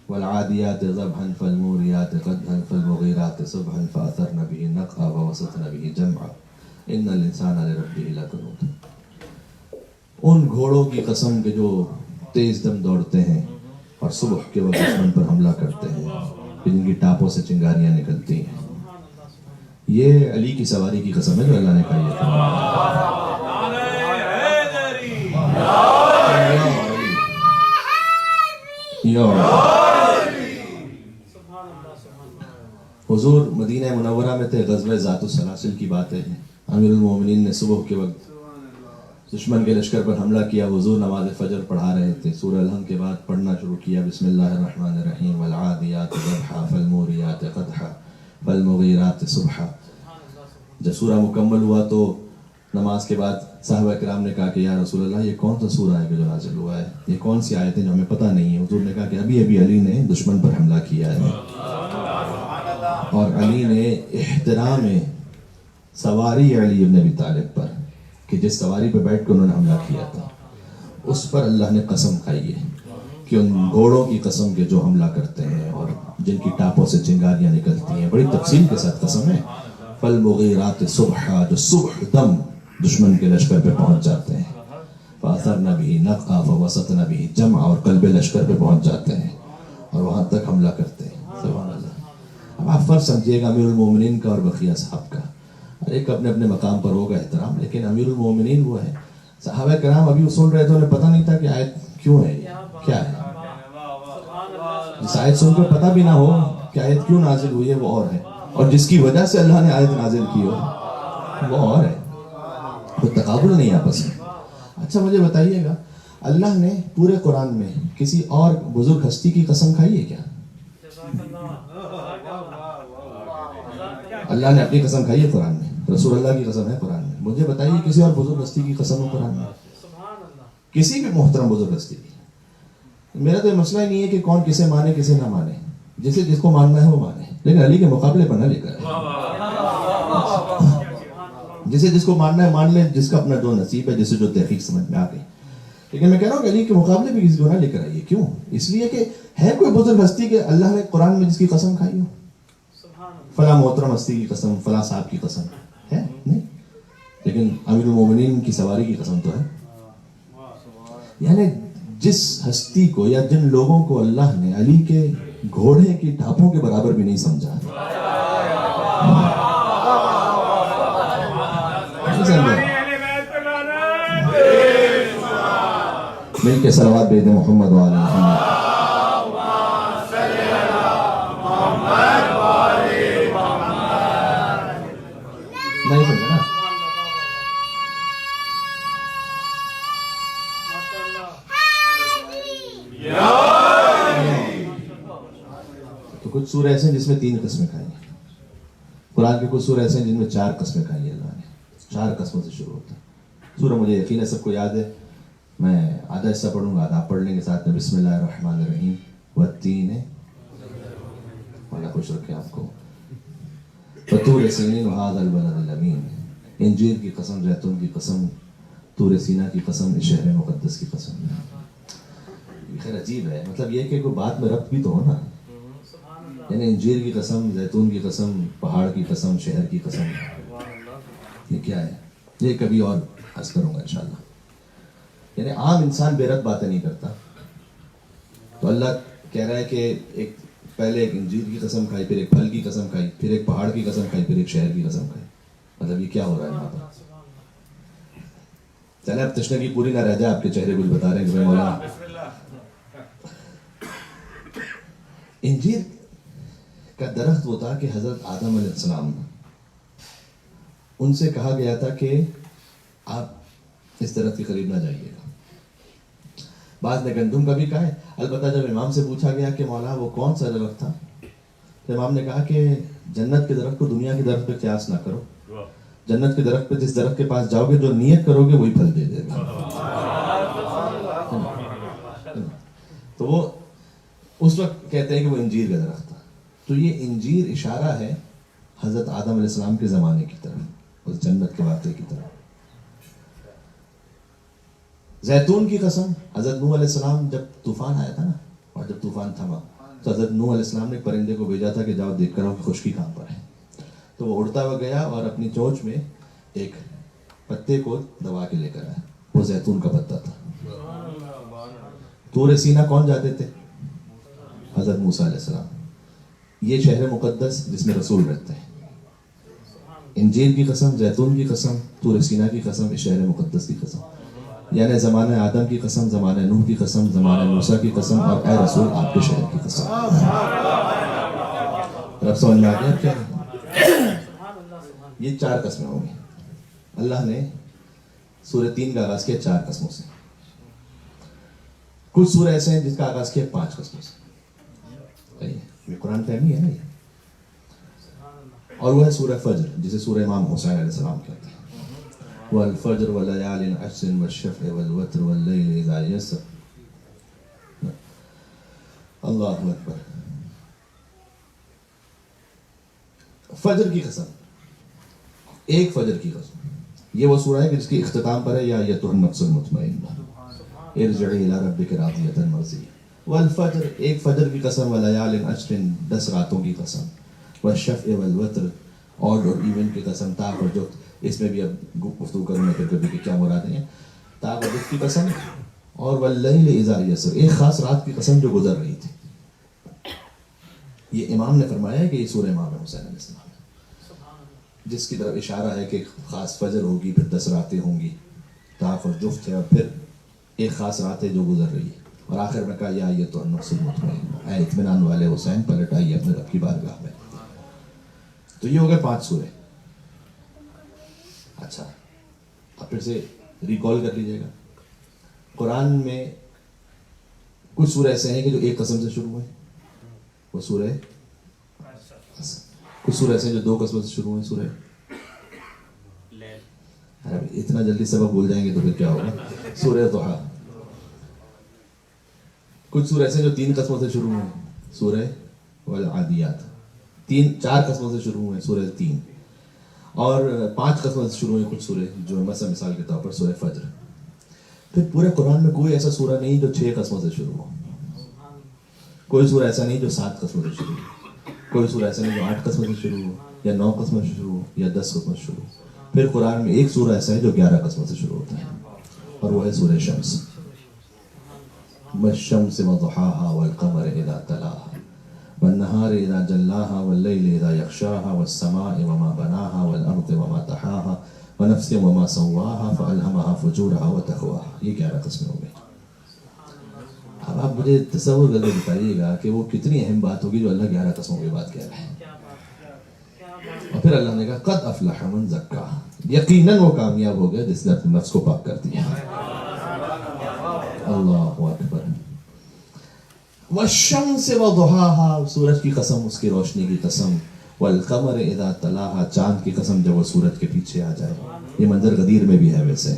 والعادیات ضبحا فالموریات قدحا فالمغیرات صبحا فأثرن به نقعا ووسطن به جمعا ان الانسان لربه لکنود. ان گھوڑوں کی قسم کے جو تیز دم دوڑتے ہیں اور صبح کے وقت دشمن پر حملہ کرتے ہیں، جن کی ٹاپوں سے چنگاریاں نکلتی ہیں. یہ علی کی سواری کی قسم ہے جو اللہ نے کہی ہے. یا حضور مدینہ منورہ میں تھے، غزوہ ذات السلاسل کی بات ہے، امیر المومنین نے صبح کے وقت دشمن کے لشکر پر حملہ کیا، حضور نماز فجر پڑھا رہے تھے، سورہ الحمد کے بعد پڑھنا شروع کیا، بسم اللہ الرحمن الرحیم، والعادیات ضبحا فالموریات قدحا فالمغیرات صبحا۔ جب سورہ مکمل ہوا تو نماز کے بعد صحابہ کرام نے کہا کہ یا رسول اللہ یہ کون سا سورہ ہے کہ جو نازل ہوا ہے، یہ کون سی آیتیں جو ہمیں پتہ نہیں ہے؟ حضور نے کہا کہ ابھی ابھی علی نے دشمن پر حملہ کیا ہے، اور علی نے احترام سواری علی ابن ابی طالب پر، کہ جس سواری پہ بیٹھ کے انہوں نے حملہ کیا تھا، اس پر اللہ نے قسم کھائی ہے کہ ان گھوڑوں کی قسم کے جو حملہ کرتے ہیں اور جن کی ٹاپوں سے چنگاریاں نکلتی ہیں، بڑی تفصیل کے ساتھ قسم ہے، فالمغیرات صبحا، جو صبح دم دشمن کے لشکر پہ پہنچ جاتے ہیں، فاثرن بہ نقعا فوسطن بہ جمعا، اور قلب لشکر پہ پہنچ جاتے ہیں اور وہاں تک حملہ کرتے ہیں۔ سبحان اللہ۔ اب آپ فرق سمجھیے گا امیر المومنین کا اور بقیہ صحاب کا، ہر ایک اپنے اپنے مقام پر ہوگا احترام، لیکن امیر المومنین وہ ہے۔ صحابہ کرام ابھی سن رہے تھے، انہیں پتہ نہیں تھا کہ آیت کیوں ہے، کیا ہے، جس آیت سن کر پتہ بھی نہ ہو کہ آیت کیوں نازل ہوئی ہے وہ اور ہے، اور جس کی وجہ سے اللہ نے آیت نازل کی ہو وہ اور ہے، کوئی تقابل نہیں آپس میں۔ اچھا مجھے بتائیے گا، اللہ نے پورے قرآن میں کسی اور بزرگ ہستی کی قسم کھائی ہے کیا؟ اللہ نے اپنی قسم کھائی ہے قرآن میں، رسول اللہ کی قسم ہے قرآن میں، مجھے بتائیے کسی اور بزرگ ہستی کی قسم ہے قرآن میں؟ کسی بھی محترم بزرگ ہستی کی۔ میرا تو یہ مسئلہ ہی نہیں ہے کہ کون کسے مانے کسے نہ مانے، جسے جس کو ماننا ہے وہ مانے، لیکن علی کے مقابلے پر نہ لے کر جسے جس کو ماننا ہے مان لے، جس کا اپنا جو نصیب ہے، جسے جو تحقیق سمجھ میں آ گئی، لیکن میں کہہ رہا ہوں کہ علی کے مقابلے بھی کسی کو نہ لے کر آئیے۔ کیوں؟ اس لیے کہ ہے کوئی بزرگ ہستی کہ اللہ نے قرآن میں جس کی قسم کھائی ہو؟ فلاں محترم ہستی کی قسم، فلاں صاحب کی قسم ہے نہیں، لیکن امیر المومنین کی سواری کی قسم تو ہے۔ یعنی جس ہستی کو یا جن لوگوں کو اللہ نے علی کے گھوڑے کی ٹھاپوں کے برابر بھی نہیں سمجھا، مل کے صلوات بھیج دیں محمد وعلی محمد۔ نہیں سمجھا نا؟ تو کچھ سورہ ایسے ہیں جس میں 3 قسمیں کھائی ہیں، قرآن کے کچھ سورہ ایسے ہیں جن میں 4 قسمیں کھائی ہیں، اللہ نے 4 قسموں سے شروع ہوتا ہے سورہ۔ مجھے یقین ہے سب کو یاد ہے، میں آدھا حصہ پڑھوں گا، آدھا آپ پڑھ لیں گے ساتھ میں۔ بسم اللہ الرحمن الرحیم، والتین، اللہ خوش رکھے آپ کو، وطور سینین وہذا البلد الامین، انجیر کی قسم، زیتون کی قسم، طور سینا کی قسم، شہر مقدس کی قسم۔ یہ خیر عجیب ہے، مطلب یہ کہ کوئی بات میں ربط بھی تو ہو نا، یعنی انجیر کی قسم، زیتون کی قسم، پہاڑ کی قسم، شہر کی قسم، یہ کیا ہے؟ یہ کبھی اور عرض کروں گا انشاءاللہ۔ یعنی عام انسان بے ربط باتیں نہیں کرتا، تو اللہ کہہ رہا ہے کہ پہلے ایک انجیر کی قسم کھائی، پھر ایک پھل کی قسم کھائی، پھر ایک پہاڑ کی قسم کھائی، پھر ایک شہر کی قسم کھائی۔ مطلب یہ کیا ہو رہا ہے یہاں پر؟ چلے اب تشنگی پوری نہ رہ جائے، آپ کے چہرے کچھ بتا رہے ہیں کہ مولانا انجیر کا درخت وہ تھا کہ حضرت آدم علیہ السلام ان سے کہا گیا تھا کہ آپ اس درخت کے قریب نہ جائیے گا۔ بعض نے گندم کا بھی کہا ہے، البتہ جب امام سے پوچھا گیا کہ مولا وہ کون سا درخت تھا، تو امام نے کہا کہ جنت کے درخت کو دنیا کے درخت پہ قیاس نہ کرو، جنت کے درخت پہ جس درخت کے پاس جاؤ گے جو نیت کرو گے وہی پھل دے دے گا۔ تو وہ اس وقت کہتے ہیں کہ وہ انجیر کا درخت تھا۔ تو یہ انجیر اشارہ ہے حضرت آدم علیہ السلام کے زمانے کی طرف، اس جنت کے واقعے کی طرف۔ زیتون کی قسم، حضرت نوح علیہ السلام جب طوفان آیا تھا نا، اور جب طوفان تھما تو حضرت نوح علیہ السلام نے ایک پرندے کو بھیجا تھا کہ جاؤ دیکھ کر آؤ کہ خشکی کہاں پر ہے۔ تو وہ اڑتا ہوا گیا اور اپنی چونچ میں ایک پتے کو دبا کے لے کر آیا، وہ زیتون کا پتا تھا۔ طور سینا کون جاتے تھے؟ حضرت موسیٰ علیہ السلام۔ یہ شہر مقدس جس میں رسول رہتے ہیں۔ انجیل کی قسم، زیتون کی قسم، طور سینا کی قسم، اس شہر مقدس کی قسم۔ یعنی زمانہ آدم کی قسم، زمانہ نوح کی قسم، زمانہ موسیٰ کی قسم، اور اے رسول آپ کے شہر کی قسم. رب سمجھ میں آ گیا کیا؟ یہ 4 قسمیں ہوں گی. اللہ نے سورہ 3 کا آغاز کیا 4 قسموں سے. کچھ سورہ ایسے ہیں جس کا آغاز کیا 5 قسموں سے. یہ قرآن فہمی ہے نا یہ. اور وہ ہے سورہ فجر جسے سورہ امام حسین علیہ السلام کہتے ہیں. والفجر وليال عشر والشفع والوتر والليل اذا يسر. اللہ اکبر. فجر کی قسم، ایک فجر کی قسم. یہ وہ سورہ ہے کہ جس کی اختتام پر ہے یا ایتھا النفس المطمئنہ ارجعی الی ربک راضیۃ مرضیہ. والفجر، ایک فجر کی قسم. ولیال عشر، 10 راتوں کی قسم. والشفع والوتر، اور ایون کی قسم. طاق اور جفت، اس میں بھی اب گفتگو کروں میں پھر کبھی کہ کیا مراد ہے. طاق اور جفت کی قسم. اور واللیل اذا یسر، ایک خاص رات کی قسم جو گزر رہی تھی. یہ امام نے فرمایا ہے کہ یہ سورہ امام حسین علیہ السلام ہے، جس کی طرف اشارہ ہے کہ خاص فجر ہوگی، پھر 10 راتیں ہوں گی، طاق اور جفت ہے، اور پھر ایک خاص رات ہے جو گزر رہی ہے. اور آخر میں کہا یا ایتھا النفس المطمئنہ، اے اطمینان والے حسین پلٹ آئیے اپنے رب کی بارگاہ میں. تو یہ ہو گئے 5 سورے. اچھا اب پھر سے ریکال کر لیجیے گا. قرآن میں کچھ سورے ایسے ہیں کہ جو ایک قسم سے شروع ہوئے، وہ سورہ قسم. کچھ سورے ایسے ہیں جو 2 قسموں سے شروع ہوئے، سورہ اتنا جلدی سبق بھول جائیں گے تو پھر کیا ہوگا. سورہ ضحیٰ. کچھ سورے ایسے ہیں جو 3 قسموں سے شروع ہوئے، سورہ والعادیات. 4 قسموں سے شروع ہوئے، سورہ 3. اور 5 قسموں سے شروع ہوئے کچھ سورے جو مثال کے طور پر سورہ فجر. پھر پورے قرآن میں کوئی ایسا سورہ نہیں جو 6 قسموں سے شروع ہو. کوئی سورہ ایسا نہیں جو 7 قسموں سے شروع ہو. کوئی سورہ ایسا نہیں جو 8 قسموں سے شروع ہو، یا 9 قسموں سے شروع ہو، یا 10 قسموں سے شروع ہو. پھر قرآن میں ایک سورہ ایسا ہے جو 11 قسموں سے شروع ہوتا ہے، اور وہ ہے سورہ شمس. والشمس وضحاها والقمر اذا تلاها والنهار اذا جلاها والليل اذا يغشاها والسماء وما بناها والارض وما طحاها ونفس وما سواها فالهمها فجورها وتقواها. یہ 11 قسمیں ہو گئی. اب آپ مجھے تصور کر کے بتائیے گا کہ وہ کتنی اہم بات ہوگی جو اللہ 11 قسموں کی بات کہہ رہا ہے. اور پھر اللہ نے کہا قد افلح من زکاها، یقیناً وہ کامیاب ہو گیا جس نے اپنے نفس کو پاک کر دیا. اللہ اکبر. والشمس وضحاها، سورج کی قسم، اس کی روشنی کی قسم. والقمر اذا تلاها، چاند کی قسم جب وہ سورج کے پیچھے آ جائے. یہ منظر غدیر میں بھی ہے ویسے،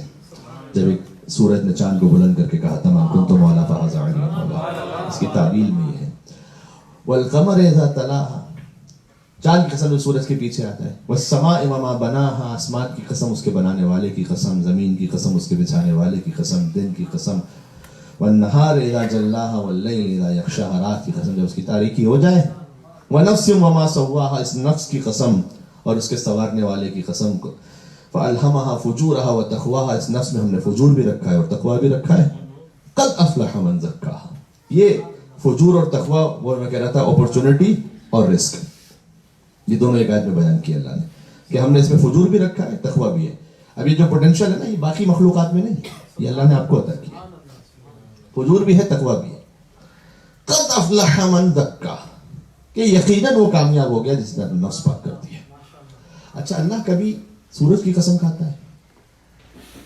جب ایک سورج نے چاند کو بلند کر کے کہا تمام کنتم مولا فہذا علی مولا. اس کی تعبیل میں یہ ہے. والقمر اذا تلاها، چاند کی قسم جو سورج کے پیچھے آتا ہے. والسماء وما بناها، آسمان کی قسم، اس کے بنانے والے کی قسم. زمین کی قسم، اس کے بچھانے والے کی قسم. دن کی قسم. والنہار اذا جلاها واللیل اذا یغشاها، رات کی قسم جب اس کی تاریکی ہو جائے. ونفس وما سواها، اس نفس کی قسم اور اس کے سنوارنے والے کی قسم. فالہمها فجورها وتقواها، اس نفس میں ہم نے فجور بھی رکھا ہے اور تقوی بھی رکھا ہے. قد افلح من زکاها، یہ فجور اور تقوی وہ میں کہہ رہا تھا اپرچونٹی اور رسک، یہ دونوں ایک آیت میں بیان کیا اللہ نے کہ ہم نے اس میں فجور بھی رکھا ہے، تقوی بھی ہے. اب یہ جو پوٹینشیل ہے نا، یہ باقی مخلوقات میں نہیں، یہ اللہ نے آپ کو عطا کیا. فجور بھی ہے، تقوی بھی ہے. قد افلح من زکاها، کہ یقیناً وہ کامیاب ہو گیا جس نے اپنا نفس پاک کر دیا. اچھا اللہ کبھی سورج کی قسم کھاتا ہے؟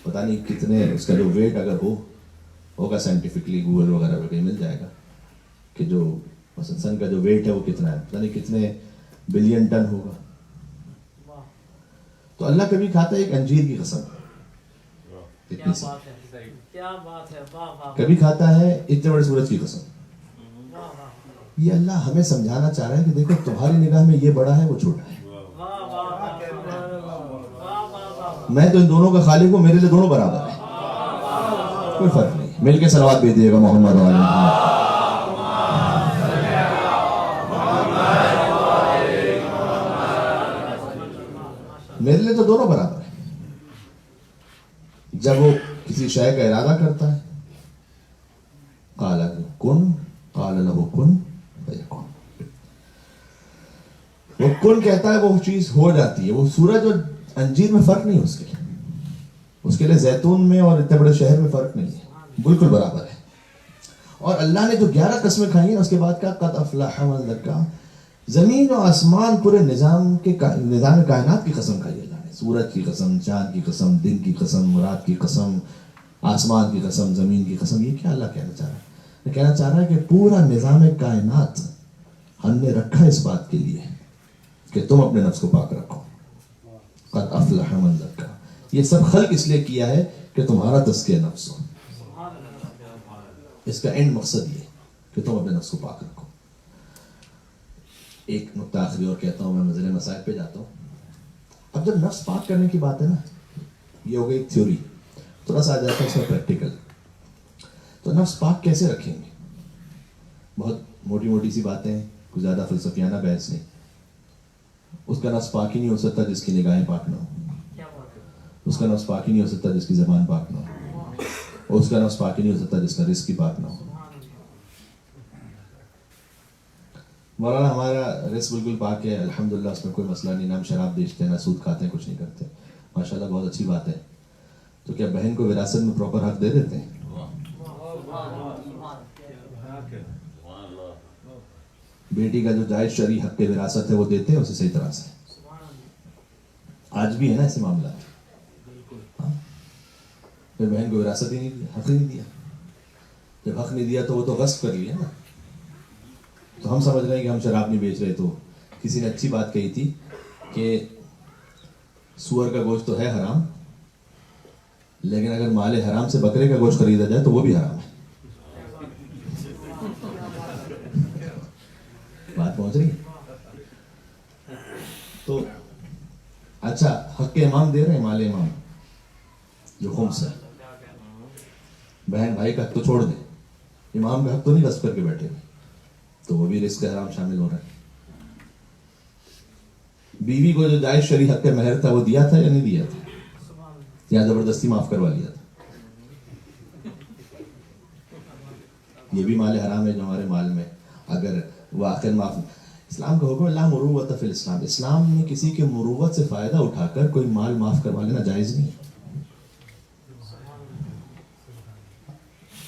پتہ نہیں کتنے اس کا جو ویٹ اگر ہوگا سائنٹیفکلی گوگل وغیرہ پہ کہیں مل جائے گا کہ جو مثلا سن کا جو ویٹ ہے وہ کتنا ہے، پتہ نہیں کتنے بلین ٹن ہوگا. تو اللہ کبھی کھاتا ہے ایک انجیر کی قسم، اتنی سی. کبھی کھاتا ہے اتنے بڑے سورج کی قسم. یہ اللہ ہمیں سمجھانا چاہ رہا ہے کہ دیکھو تمہاری نگاہ میں یہ بڑا ہے وہ چھوٹا ہے. میں تو ان دونوں کا خالق ہوں، میرے لیے دونوں برابر ہیں، کوئی فرق نہیں. مل کے صلوات بھیج دیجیے گا محمد وعلی محمد. میرے لیے تو دونوں برابر ہیں. جب وہ کسی شے کا ارادہ کرتا ہے قال کن، قال له کن فیکون. وہ کن کہتا ہے وہ چیز ہو جاتی ہے. وہ سورج اور انجیر میں فرق نہیں اس کے کے لیے زیتون میں اور اتنے بڑے شہر میں فرق نہیں ہے، بالکل برابر ہے. اور اللہ نے جو 11 قسمیں کھائی ہیں اس کے بعد کہا قد افلح من زکا. زمین و آسمان پورے نظام کائنات کی قسم کھائی اللہ نے. سورج کی قسم، چاند کی قسم، دن کی قسم، رات کی قسم، آسمان کی قسم، زمین کی قسم. یہ کیا اللہ کہنا چاہ رہا ہے؟ یہ کہنا چاہ رہا ہے کہ پورا نظام کائنات ہم نے رکھا اس بات کے لیے کہ تم اپنے نفس کو پاک رکھو. قد افلح من زکا. یہ سب خلق اس لیے کیا ہے کہ تمہارا تزکیہ نفس ہو. اس کا اینڈ مقصد یہ کہ تم اپنے نفس کو پاک رکھو. ایک نقطہ آخری اور کہتا ہوں، میں مزید مسائل پہ جاتا ہوں. اب جب نفس پاک کرنے کی بات ہے نا، یہ ہو گئی تھیوری. تھوڑا سا آ جاتا ہے اس میں پریکٹیکل. تو نفس پاک کیسے رکھیں گے؟ بہت موٹی موٹی سی باتیں ہیں، کوئی زیادہ فلسفیانہ بحث نہیں. اس کا نفس پاک ہی نہیں ہو سکتا جس کی نگاہیں پاک نہ ہو. اس کا نفس پاک ہی نہیں ہو سکتا جس کی زبان پاک نہ ہو. اور اس کا نفس پاک ہی نہیں ہو سکتا جس کا رزق ہی پاک نہ ہو. مولانا ہمارا رزق بالکل پاک ہے الحمدللہ، اس میں کوئی مسئلہ نہیں. نہ ہم شراب بیچتے ہیں، نہ سود کھاتے ہیں، کچھ نہیں کرتے ماشاءاللہ، بہت اچھی بات ہے. تو کیا بہن کو وراثت میں پراپر حق دے دیتے ہیں؟ بیٹی کا جو جائز شرعی حق کے وراثت ہے وہ دیتے ہیں اسے صحیح طرح سے. آج بھی ہے نا ایسے معاملہ. پھر بہن کو وراثت ہی نہیں دیا، حق ہی نہیں دیا. جب حق نہیں دیا تو وہ تو غصب کر لیا نا. تو ہم سمجھ رہے ہیں کہ ہم شراب نہیں بیچ رہے. تو کسی نے اچھی بات کہی تھی کہ سور کا گوشت تو ہے حرام، لیکن اگر مال حرام سے بکرے کا گوشت خریدا جائے تو وہ بھی حرام ہے. بات پہنچ رہی ہے؟ تو اچھا، حق امام دے رہے ہیں، مال امام جو خمس ہے. بہن بھائی کا حق تو چھوڑ دیں، امام کا حق تو نہیں غصب کر کے بیٹھے ہوئے، تو وہ بھی رزق حرام شامل ہو رہا ہے. بیوی کو جو جائز شرعی حق مہر تھا وہ دیا تھا یا نہیں دیا تھا؟ یا زبردستی معاف کروا لیا تھا؟ یہ بھی مال حرام ہے جو ہمارے مال میں اگر وہ آخر معاف. اسلام کا حکم لا مروت فی الاسلام. اسلام میں کسی کے مروت سے فائدہ اٹھا کر کوئی مال معاف کروا لینا جائز نہیں ہے.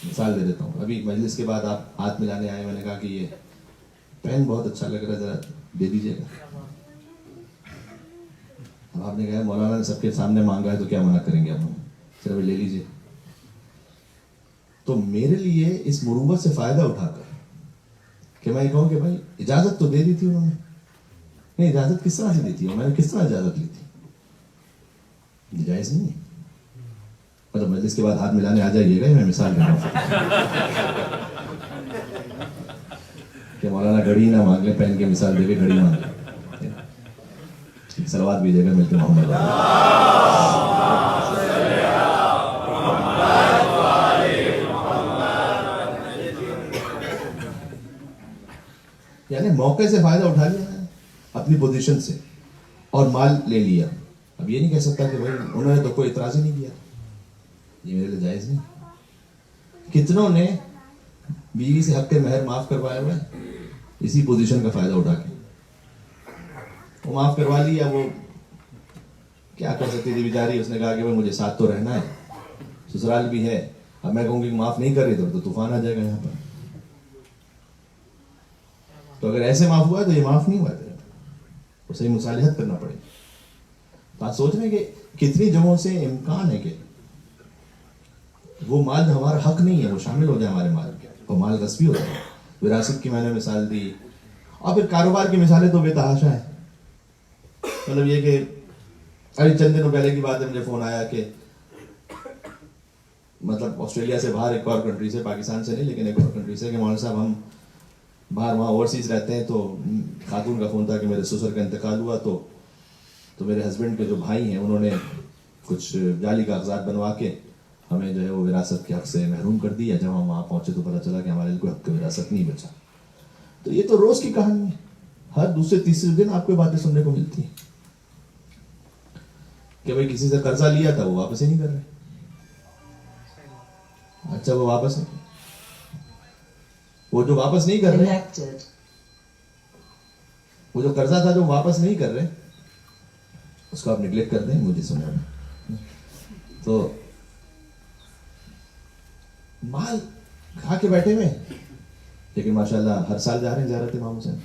مثال دے دیتا ہوں. ابھی مجلس کے بعد آپ ہاتھ ملانے آئے، میں نے کہا کہ یہ پین بہت اچھا لگ رہا ہے، ذرا دے دیجیے گا. اب آپ نے کہا مولانا نے سب کے سامنے مانگا ہے تو کیا منع کریں گے اب ہم، چلو لے لیجیے. تو میرے لیے اس مروت سے فائدہ اٹھا کر کہ میں یہ کہوں کہ بھائی اجازت تو دے دی تھی انہوں نے، نہیں اجازت کس طرح سے دی تھی اور میں نے کس طرح اجازت لی تھی؟ جائز نہیں ہے. مطلب مجلس کے بعد ہاتھ ملانے آ جائیے گا، میں مثال دے رہا ہوں کہ مولانا گھڑی نہ مانگ لیں، پہن کے مثال دے کے گھڑی مانگ لیں. صلوات بھی دے گا ملتے محمد. یعنی موقع سے فائدہ اٹھا لیا ہے اپنی پوزیشن سے اور مال لے لیا. اب یہ نہیں کہہ سکتا کہ بھائی انہوں نے تو کوئی اعتراض ہی نہیں کیا، یہ میرے لیے جائز نہیں. کتنوں نے بیوی سے حق مہر معاف کروایا ہوا ہے اسی پوزیشن کا فائدہ اٹھا کے. وہ معاف کروا لیا، وہ کیا کر سکتی تھی بیچاری. اس نے کہا کہ بھائی مجھے ساتھ تو رہنا ہے، سسرال بھی ہے. اب میں کہوں گی کہ معاف نہیں کر رہی تو طوفان آ جائے گا یہاں پر. تو اگر ایسے معاف ہوا ہے تو یہ معاف نہیں ہوا ہے، تو صحیح مصالحت کرنا پڑے گا. تو آپ سوچ رہے ہیں کہ کتنی جگہوں سے امکان ہے کہ وہ مال جو ہمارا حق نہیں ہے وہ شامل ہو جائے ہمارے مال کے، اور مال غصبی ہو جائے. وراثت کی میں نے مثال دی، اور پھر کاروبار کی مثالیں تو بے تحاشا ہیں. مطلب یہ کہ ابھی چند دنوں پہلے کی بات ہے، مجھے فون آیا کہ مطلب آسٹریلیا سے باہر ایک اور کنٹری سے، پاکستان سے نہیں لیکن ایک اور کنٹری سے، کہ مولانا صاحب ہم باہر وہاں اوورسیز رہتے ہیں. تو خاتون کا فون تھا کہ میرے سسر کا انتقال ہوا، تو میرے ہسبینڈ کے جو بھائی ہیں انہوں نے کچھ جعلی کاغذات بنوا کے ہمیں جو ہے وہ وراثت کے حق سے محروم کر دیا. جب ہم وہاں پہنچے تو پتہ چلا کہ ہمارے کوئی حق وراثت نہیں بچا. تو یہ تو روز کی کہانی ہے، ہر دوسرے تیسرے دن آپ کو باتیں سننے کو ملتی ہیں کہ بھائی کسی سے قرضہ لیا تھا وہ واپس ہی نہیں کر رہے. اچھا وہ واپس نہیں، وہ جو واپس نہیں کر رہے، وہ جو قرضہ تھا جو واپس نہیں کر رہے اس کو آپ نگلیکٹ کر دیں. مجھے سنا تو مال کھا کے بیٹھے ہوئے لیکن ماشاءاللہ ہر سال جا رہے ہیں زیارت امام حسین.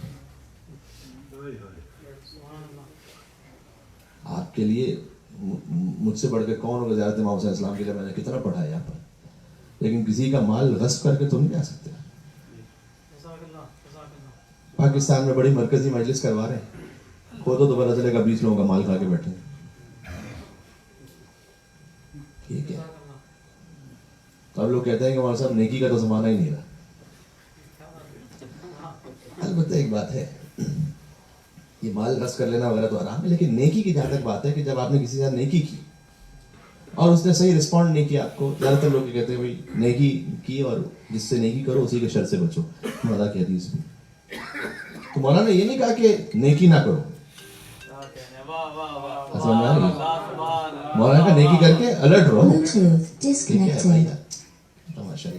آپ کے لیے مجھ سے بڑھ کے کون ہوگا زیارت امام حسین اسلام کے لیے؟ میں نے کتنا پڑھا ہے یہاں پر, لیکن کسی کا مال غصب کر کے تو نہیں جا سکتے. پاکستان میں بڑی مرکزی مجلس کروا رہے ہیں, کھودو تو پتہ چلے گا 20 لوگوں کا مال کھا کے بیٹھے ہیں. ٹھیک ہے, تو اب لوگ کہتے ہیں کہ ہمارے صاحب نیکی کا تو زمانہ ہی نہیں رہا. البتہ ایک بات ہے, یہ مال رس کر لینا وغیرہ تو حرام ہے, لیکن نیکی کی جہاں تک بات ہے کہ جب آپ نے کسی سے نیکی کی اور اس نے صحیح رسپونڈ نہیں کیا آپ کو, زیادہ تر لوگ کہتے ہیں بھائی نیکی کی اور جس سے نیکی کرو اسی کے شر سے بچو. مولا کی حدیث میں تو مولانا نے یہ نہیں کہا کہ نیکی نہ کرو, مولانا کا نیکی کر کے الرٹ رہو. تماشا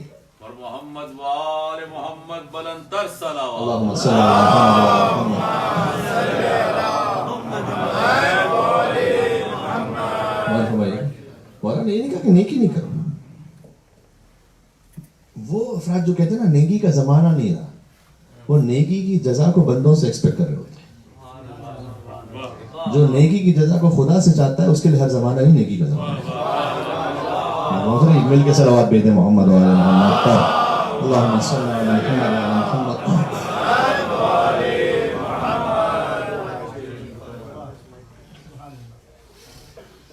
اور محمد وآل محمد بلندر صلوات. اللہم صل علی محمد. مولانا نے یہ نہیں کہا کہ نیکی نہیں کرو. وہ افراد جو کہتے ہیں نا نیکی کا زمانہ نہیں رہا, وہ نیکی کی جزا کو بندوں سے ایکسپیکٹ کر رہے ہوتے ہیں. جو نیکی کی جزا کو خدا سے چاہتا ہے اس کے لیے ہر زمانہ ہی نیکی کا زمانہ ہے. مل کے صلوات بھیجیں محمد و آل محمد پر. اللہم صل علی محمد.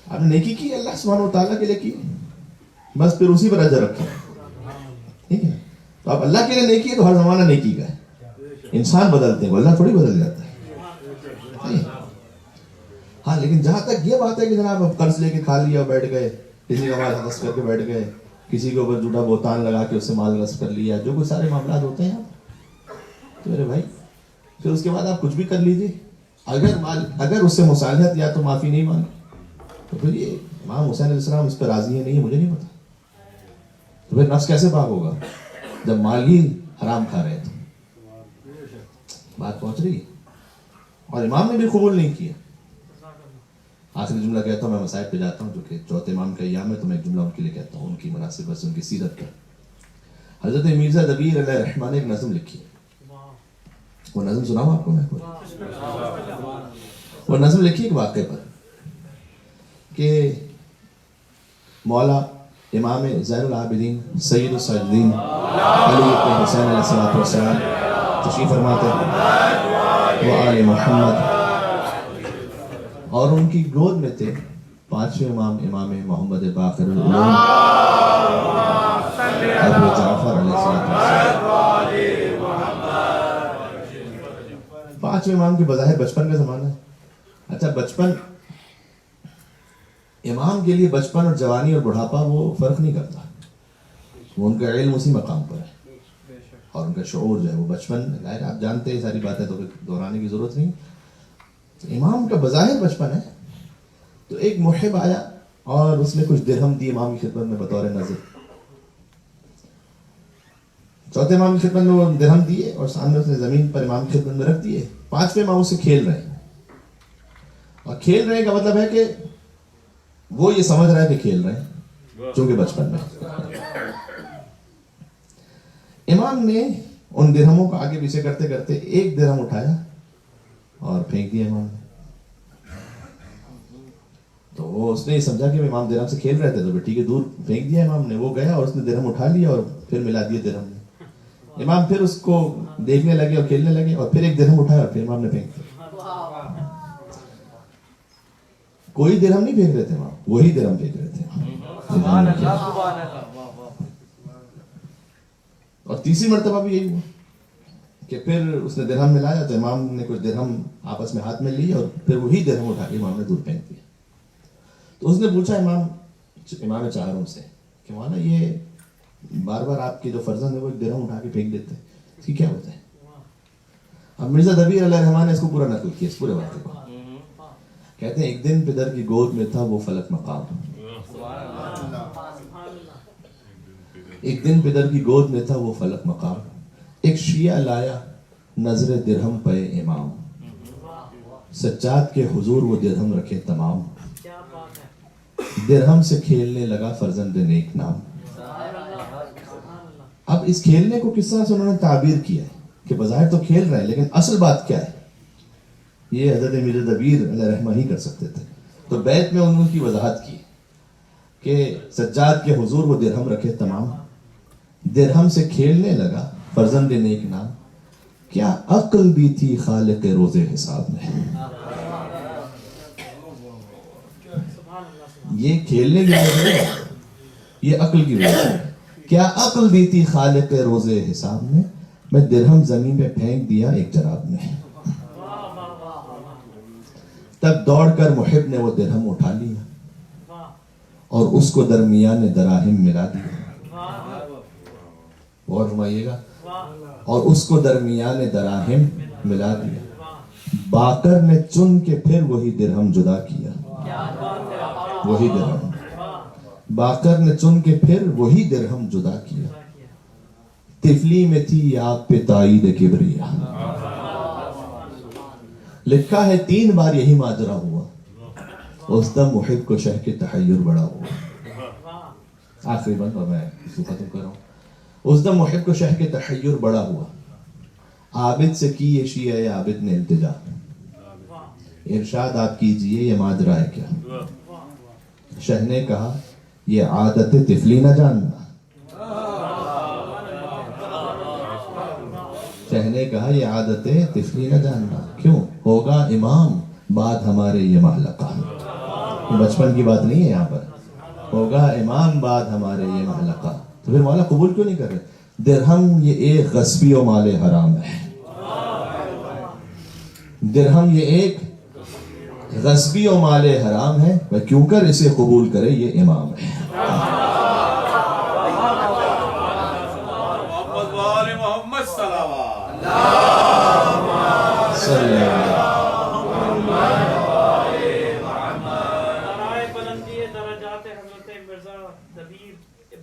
آپ نے نیکی کی اللہ سبحانہ و تعالیٰ کے لیے کی, بس پھر اسی پر اجر رکھیں. ٹھیک ہے, تو آپ اللہ کے لیے نیکی ہے تو ہر زمانہ نیکی کا ہے. انسان بدلتے ہیں, اللہ تھوڑی بدل جاتا ہے. ہاں لیکن جہاں تک یہ بات ہے کہ جناب اب قرض لے کے کھا لیا بیٹھ گئے, کسی کا مال غصب کر کے بیٹھ گئے, کسی کے اوپر جھوٹا بہتان لگا کے اس سے مال غصب کر لیا, جو کوئی سارے معاملات ہوتے ہیں تو میرے بھائی پھر اس کے بعد آپ کچھ بھی کر لیجیے. اگر اس سے مصالحت یا تو معافی نہیں مانگی تو پھر یہ امام حسین علیہ السلام اس پہ راضی ہے نہیں ہے, مجھے نہیں پتا. تو پھر نفس کیسے پاک ہوگا جب مال ہی حرام کھا رہے تھے. بات پہنچ رہی ہے. اور امام نے بھی قبول نہیں کیا. آخری جملہ کہتا ہوں, میں مسائب پہ جاتا ہوں جو کہ چوتھے امام کا ایام ہے, تو میں ایک جملہ ان کے لیے کہتا ہوں, ان کی مناسبت سے, ان کی سیرت پر. حضرت مرزا دبیر علیہ الرحمٰن نے ایک نظم لکھی. وہ نظم سناؤں آپ کو میں کوئی؟ وہ نظم لکھی ایک واقعے پر کہ مولا امام زین العابدین سید الساجدین علی بن حسین علیہ السلام تشریف فرماتے ہیں, وہ آل محمد, اور ان کی گود میں تھے پانچویں امام, امام محمد باقر العلوم ابو جعفر علیہ السلام. پانچویں امام کے بظاہر بچپن کا زمانہ ہے. اچھا بچپن امام کے لیے بچپن اور جوانی اور بڑھاپا وہ فرق نہیں کرتا, وہ ان کا علم اسی مقام پر ہے, اور ان کا شعور جو ہے وہ بچپن, آپ جانتے ہیں ساری باتیں تو دہرانے کی ضرورت نہیں. امام کا بظاہر بچپن ہے. تو ایک محب آیا اور اس نے کچھ درہم دی امام کی خدمت میں بطور نظر. چوتھے امام کی خدمت میں وہ درہم دیے اور سامنے اس نے زمین پر امام کی خدمت میں رکھ دیے. پانچویں امام اس سے کھیل رہے ہیں, اور کھیل رہے کا مطلب ہے کہ وہ یہ سمجھ رہا ہے کہ کھیل رہے ہیں چونکہ بچپن میں. امام نے ان درہموں کو آگے پیچھے کرتے کرتے ایک درہم اٹھایا اور پھینک دیا امام نے. تو وہ اس نے یہ سمجھا کہ امام درہم سے کھیل رہے تھے, تو ٹھیک ہے دور پھینک دیا امام نے. وہ گیا اور اس نے درہم اٹھا لیا اور پھر ملا دیے درہم نے. امام پھر اس کو دیکھنے لگے اور کھیلنے لگے, اور پھر ایک درہم اٹھایا اور پھر امام نے پھینک دیا. کوئی درہم نہیں پھینک رہے تھے امام, وہی درہم پھینک رہے تھے. اور تیسری مرتبہ بھی یہی ہوا کہ پھر اس نے درہم ملایا تو امام نے کچھ درہم آپس میں ہاتھ میں لی اور پھر وہی درہم اٹھا کے امام نے دور پھینک دیا. تو اس نے پوچھا امام چاروں سے کہ مولانا یہ بار بار آپ کے جو فرزند ہے وہ ایک درہم اٹھا کے پھینک دیتے ہیں, اس کی کیا ہوتا ہے؟ اب مرزا دبیر علیہ الرحمٰن نے اس کو پورا نقل کیا, اس پورے واقعے کو. کہتے ہیں ایک دن پدر کی گود میں تھا وہ فلک مقام. ایک دن پدر کی گود میں تھا وہ فلک مقام. ایک شیعہ لایا نظر درہم پہ امام, سجاد کے حضور وہ درہم رکھے تمام. درہم سے کھیلنے لگا فرزند نیک نام. اس کھیلنے کو کس طرح سے انہوں نے تعبیر کیا ہے کہ بظاہر تو کھیل رہے ہیں لیکن اصل بات کیا ہے، یہ حضرت میر دبیر علیہ رحمہ ہی کر سکتے تھے. تو بیت میں انہوں کی وضاحت کی کہ سجاد کے حضور وہ درہم رکھے تمام، درہم سے کھیلنے لگا فرزند نیک نام، کیا عقل دی تھی خالق روزے حساب میں. یہ کھیلنے کی وجہ سے، یہ عقل کی وجہ سے. کیا عقل دی تھی خالق روزے حساب میں، میں درہم زمین پہ پھینک دیا ایک جراب میں. تب دوڑ کر محب نے وہ درہم اٹھا لیا اور اس کو درمیان دراہم ملا دیا. غور فرمائیے گا، اور اس کو درمیان دراہم ملا دیا. باقر نے چن کے پھر وہی درہم جدا کیا. وہی درہم باقر نے چن کے پھر وہی درہم جدا کیا. طفلی میں تھی آپ پہ تائید کبریا. لکھا ہے 3 بار یہی ماجرا ہوا، اس دم محب کو شہ کے تحیر بڑا ہوا. آخری بند اور میں اس کو ختم کر رہا ہوں. اس دم محب کو شہ کے تحیر بڑا ہوا، عابد سے کی یہ شیعہ عابد نے التجا. ارشاد آپ کیجئے یہ ماجرا ہے کیا. شہ نے کہا یہ عادت طفلی نہ جاننا. شہ نے کہا یہ عادت طفلی نہ جاننا. کیوں؟ ہوگا امام بعد ہمارے یہ محلقہ. یہ بچپن کی بات نہیں ہے، یہاں پر ہوگا امام بعد ہمارے یہ محلقہ. تو پھر مولا قبول کیوں نہیں کر رہے؟ درہم یہ ایک غصبی و مال حرام ہے. درہم یہ ایک غصبی و مال حرام ہے، میں کیوں کر اسے قبول کرے، یہ امام ہے. محمد وآل محمد صلوات. صلی اللہ علیہ وسلم. بلندی درجات حضرت مرزا دبیر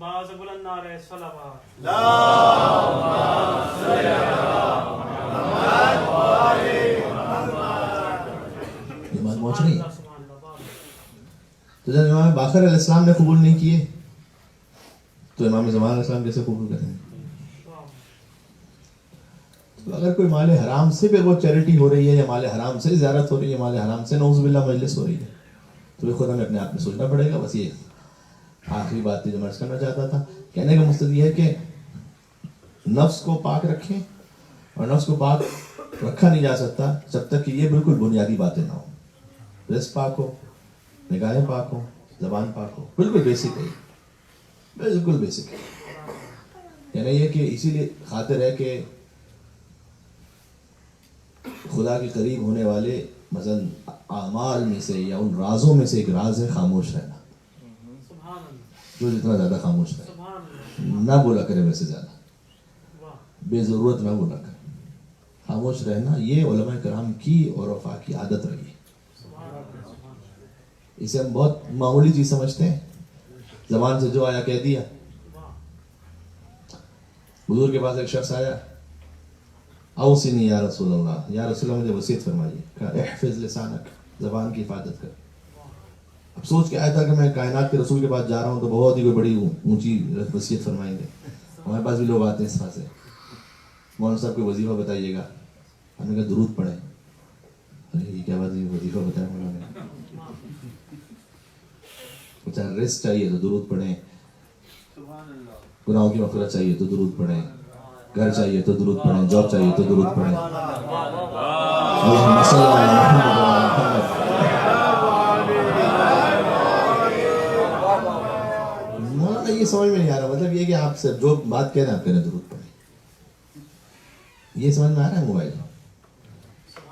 باز بلند نعرہ صلوات. پہنچ رہی. تو جب امام باقر علیہ السلام نے قبول نہیں کیے تو امام زمان علیہ السلام کیسے قبول کریں؟ تو اگر کوئی مال حرام سے بھی وہ چیریٹی ہو رہی ہے یا مال حرام سے زیارت ہو رہی ہے، مال حرام سے نعوذ باللہ مجلس ہو رہی ہے، تو یہ خود ہمیں اپنے آپ میں سوچنا پڑے گا. بس یہ آخری بات تھی جو میں عرض کرنا چاہتا تھا. کہنے کا مقصد یہ ہے کہ نفس کو پاک رکھیں، اور نفس کو پاک رکھا نہیں جا سکتا جب تک کہ یہ بالکل بنیادی باتیں نہ ہوں. رزق پاک ہو، نگاہیں پاک ہو، زبان پاک ہو. بالکل بیسک ہے، بالکل بیسک ہے. یعنی یہ کہ اسی لیے خاطر ہے کہ خدا کے قریب ہونے والے مثلا اعمال میں سے یا ان رازوں میں سے ایک راز ہے خاموش رہنا. جو جتنا زیادہ خاموش رہے، نہ بولا کرے ویسے زیادہ، بے ضرورت نہ بولا کرے. خاموش رہنا یہ علماء کرام کی اور وفا کی عادت رہی. اسے ہم بہت معمولی چیز سمجھتے ہیں، زبان سے جو آیا کہہ دیا. حضور کے پاس ایک شخص آیا، اوصنی یا رسول اللہ، یا رسول اللہ مجھے وصیت فرمائیے. کہا احفظ لسانک، زبان کی حفاظت کر. اب سوچ کے آیا تھا کہ میں کائنات کے رسول کے پاس جا رہا ہوں تو بہت ہی کوئی بڑی اونچی وصیت فرمائیں گے. ہمارے پاس بھی لوگ آتے ہیں اس طرح سے، مولانا صاحب کوئی وظیفہ بتائیے گا. ہم نے کہا درود پڑھیں. ارے یہ کیا بات ہے، وظیفہ بتایا مولانا نے. اچھا ریسٹ چاہیے تو درود پڑھیں، گناہوں کی مغفرت چاہیے تو درود پڑھیں، گھر چاہیے تو درود پڑھیں، جاب چاہیے تو درود پڑھیں. اللہم صلی علی محمد وعلی محمد. مولانا یہ سمجھ میں نہیں آ رہا، مطلب یہ کہ آپ سے جو بات کہہ رہے ہیں آپ کہہ رہے ہیں درود پڑھیں. یہ سمجھ میں آ رہا ہے؟ موبائل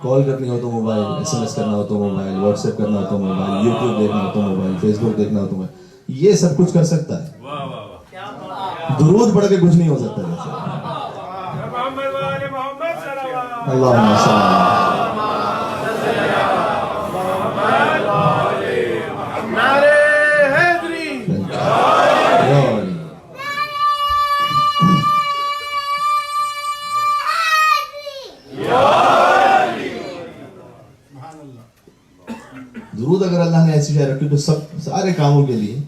کال کرنی ہو تو موبائل، ایس ایم ایس کرنا ہو تو موبائل، واٹس ایپ کرنا ہو تو موبائل، یوٹیوب دیکھنا ہو تو موبائل، فیس بک دیکھنا ہو تو موبائل، یہ سب کچھ کر سکتا ہے. درود پڑھ کے کچھ نہیں ہو سکتا. جیسے اللہم صلی درود اگر اللہ نے ایسی شے رکھی تو سب سارے کاموں کے لیے،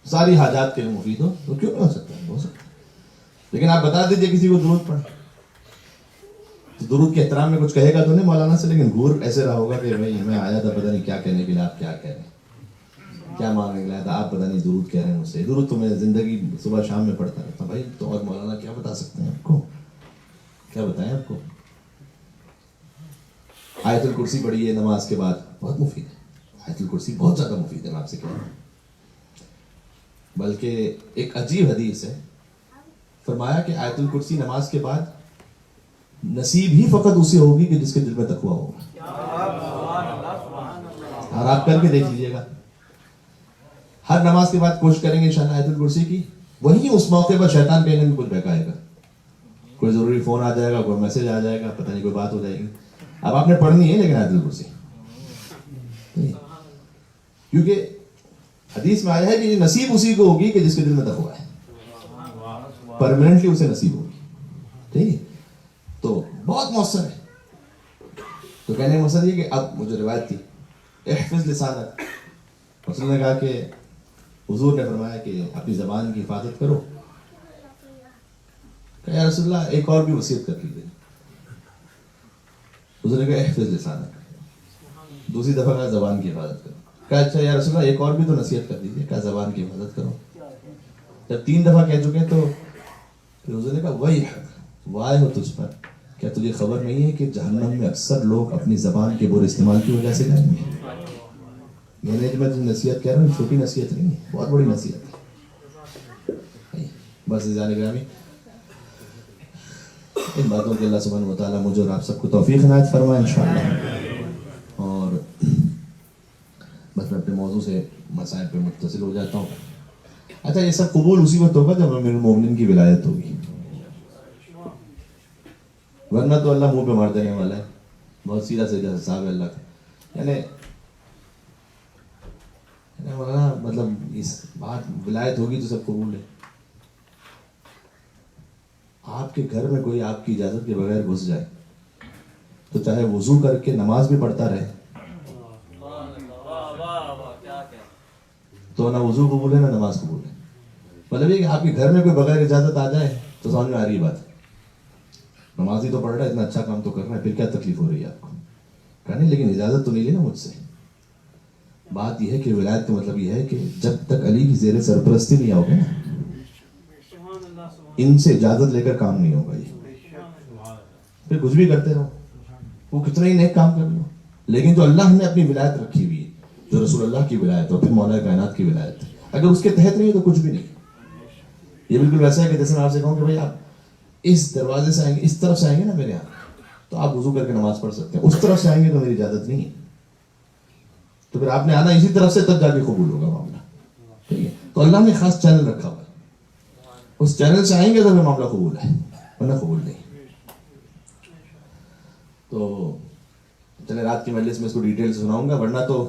ساری حاجات کے لیے مفید ہو تو کیوں نہیں ہو سکتا ہے؟ ہو سکتا ہے. لیکن آپ بتا دیجئے کسی کو درود پڑھے تو درود کے احترام میں کچھ کہے گا تو نہیں مولانا سے، لیکن گور ایسے رہا ہوگا کہ بھائی میں آیا تھا پتہ نہیں کیا کہنے کے لیے، آپ کیا کہہ رہے ہیں، کیا مانگنے کے لیے آیا تھا، آپ پتہ نہیں درود کہہ رہے ہیں مجھ سے. درود تو میں زندگی صبح شام میں پڑھتا رہتا ہوں. بھائی تو اور مولانا کیا بتا سکتے ہیں آپ کو، کیا بتائیں آپ کو. آیت الکرسی پڑھی ہے نماز کے بعد، بہت مفید ہے. آیت الکرسی بہت زیادہ مفید ہے، میں آپ سے کہہ رہا ہوں. بلکہ ایک عجیب حدیث ہے، فرمایا کہ آیت الکرسی نماز کے بعد نصیب ہی فقط اسے ہوگی کہ جس کے دل میں تقویٰ ہوگا. اور آپ کر کے دیکھ لیجیے گا، ہر نماز کے بعد کوشش کریں گے انشاءاللہ آیت الکرسی کی. وہیں اس موقع پر شیطان کہنے میں کچھ بہکائے گا، کوئی ضروری فون آ جائے گا، کوئی میسج آ جائے گا، پتہ نہیں کوئی بات ہو جائے گی. اب آپ نے پڑھنی ہے لیکن آیت الکرسی، کیونکہ حدیث میں آیا ہے کہ نصیب اسی کو ہوگی کہ جس کے دل میں تقویٰ ہے، پرماننٹلی اسے نصیب ہوگی. ٹھیک ہے، تو بہت مؤثر ہے. تو کہنے کا مقصد یہ کہ اب مجھے روایت تھی احفظ لسانک، رسول نے کہا کہ حضور نے فرمایا کہ اپنی زبان کی حفاظت کرو. کہا یا رسول اللہ ایک اور بھی وصیت کر لیجیے. حضور نے کہا احفظ لسانک، دوسری دفعہ کہا زبان کی حفاظت کرو. کہا اچھا یا رسول اللہ ایک اور بھی تو نصیحت کر دیجیے. کہا زبان کی حفاظت کرو. جب 3 دفعہ کہہ چکے تو حضور نے کہا ویحک، وائے ہو تجھ پر، کیا تجھے خبر نہیں ہے کہ جہنم میں اکثر لوگ اپنی زبان کے برے استعمال کی وجہ سے جائیں گے. میں تجھے نصیحت کہہ رہا ہوں، چھوٹی نصیحت نہیں ہے، بہت بڑی نصیحت ہے. بس جانے گرامی، ان باتوں کے اللہ سبحانہ و تعالیٰ مجھے اور آپ سب کو توفیق عنایت فرمائے انشاءاللہ. اور بس میں اپنے موضوع سے مسائل پہ متصل ہو جاتا ہوں. اچھا یہ سب قبول اسی وقت ہوگا جب امیر المومنین کی ولایت ہوگی، ورنہ تو اللہ منہ پہ مار دینے والا ہے. بہت سیدھا سیدھا حساب ہے اللہ کا. یعنی مولانا مطلب اس بات ولایت ہوگی تو سب قبول ہے. آپ کے گھر میں کوئی آپ کی اجازت کے بغیر گھس جائے تو چاہے وضو کر کے نماز بھی پڑھتا رہے تو نہ وضو قبول ہے نہ نماز قبول ہے. مطلب یہ کہ آپ کے گھر میں کوئی بغیر اجازت آ جائے تو سمجھ میں آ رہی بات ہے، نماز ہی تو پڑھ رہا ہے، اتنا اچھا کام تو کر رہا ہے، پھر کیا تکلیف ہو رہی ہے آپ کو. کہا نہیں لیکن اجازت تو نہیں لی نا مجھ سے. بات یہ ہے کہ ولایت کا مطلب یہ ہے کہ جب تک علی کی زیر سرپرستی نہیں آؤ گے نا، ان سے اجازت لے کر کام نہیں ہوگا. یہ پھر کچھ بھی کرتے رہو، وہ کتنا ہی نیک کام کر لو، لیکن جو اللہ نے اپنی ولایت رکھی ہوئی ہے، جو رسول اللہ کی ولایت اور پھر مولا کائنات کی ولایت، اگر اس کے تحت نہیں ہے تو کچھ بھی نہیں. یہ بالکل ویسا ہے کہ جیسے میں آپ سے کہوں کہ بھائی آپ اس دروازے سے آئیں گے، اس طرف سے آئیں گے نا میرے یہاں تو آپ وضو کر کے نماز پڑھ سکتے ہیں، اس طرف سے آئیں گے تو میری اجازت نہیں ہے. تو پھر آپ نے آنا اسی طرف سے، تب جا کے قبول ہوگا معاملہ. ٹھیک ہے، تو اللہ نے خاص چینل رکھا ہوا ہے، اس چینل سے آئیں گے تو پھر معاملہ قبول ہے، ورنہ قبول نہیں. تو چلے رات کی مجلس میں اس کو ڈیٹیل سے سناؤں گا، ورنہ تو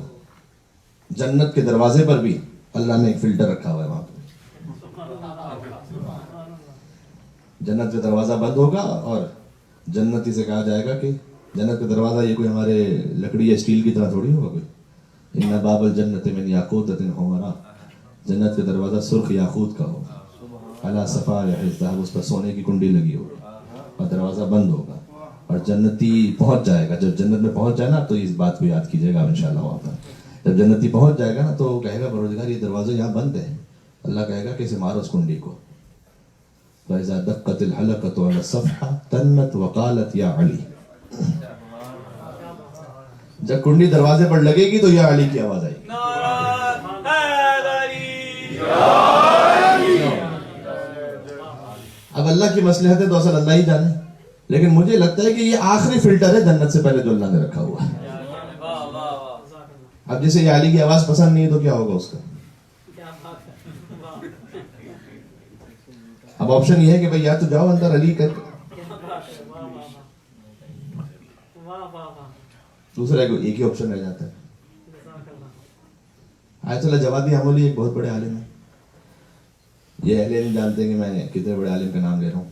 جنت کے دروازے پر بھی اللہ نے ایک فلٹر رکھا ہوا ہے. وہاں پہ جنت کا دروازہ بند ہوگا اور جنتی سے کہا جائے گا کہ جنت کا دروازہ یہ کوئی ہمارے لکڑی یا اسٹیل کی طرح تھوڑی ہوگا، کوئی ان باب الجنت من یاقوتۃ حمراء، جنت کا دروازہ سرخ یاقوت کا ہوگا، علی صفائح الذهب، اس پر سونے کی کنڈی لگی ہوگی اور دروازہ بند ہوگا. اور جنتی پہنچ جائے گا، جب جنت میں پہنچ جائے نا تو اس بات کو یاد کیجیے گا انشاءاللہ. وہاں پر جب جنتی پہنچ جائے گا نا تو کہے گا پروردگار یہ دروازہ یہاں بند ہے. اللہ کہے گا کہ اسے مارو اس کنڈی کو. فَإِذَا دَقَّتِ الْحَلَقَةُ عَلَى الصَّفْحَةِ تَنَّتْ وَقَالَتْ يَا عَلِي، جب کنڈی دروازے پر لگے گی تو یا علی کی آواز آئے گی. اب اللہ کی مصلحت ہے تو اصل اللہ ہی جانے، لیکن مجھے لگتا ہے کہ یہ آخری فلٹر ہے جنت سے پہلے جو اللہ نے رکھا ہوا ہے. اب جیسے یہ علی کی آواز پسند نہیں ہے تو کیا ہوگا اس کا؟ اب آپشن یہ ہے کہ بھئی یا تو جاؤ اندر علی کر، دوسرا ایک ہی آپشن رہ جاتا ہے. آیت اللہ جوادی حمولی ایک بہت بڑے عالم ہیں. یہ اہل علم جانتے ہیں کہ میں کتنے بڑے عالم کا نام لے رہا ہوں.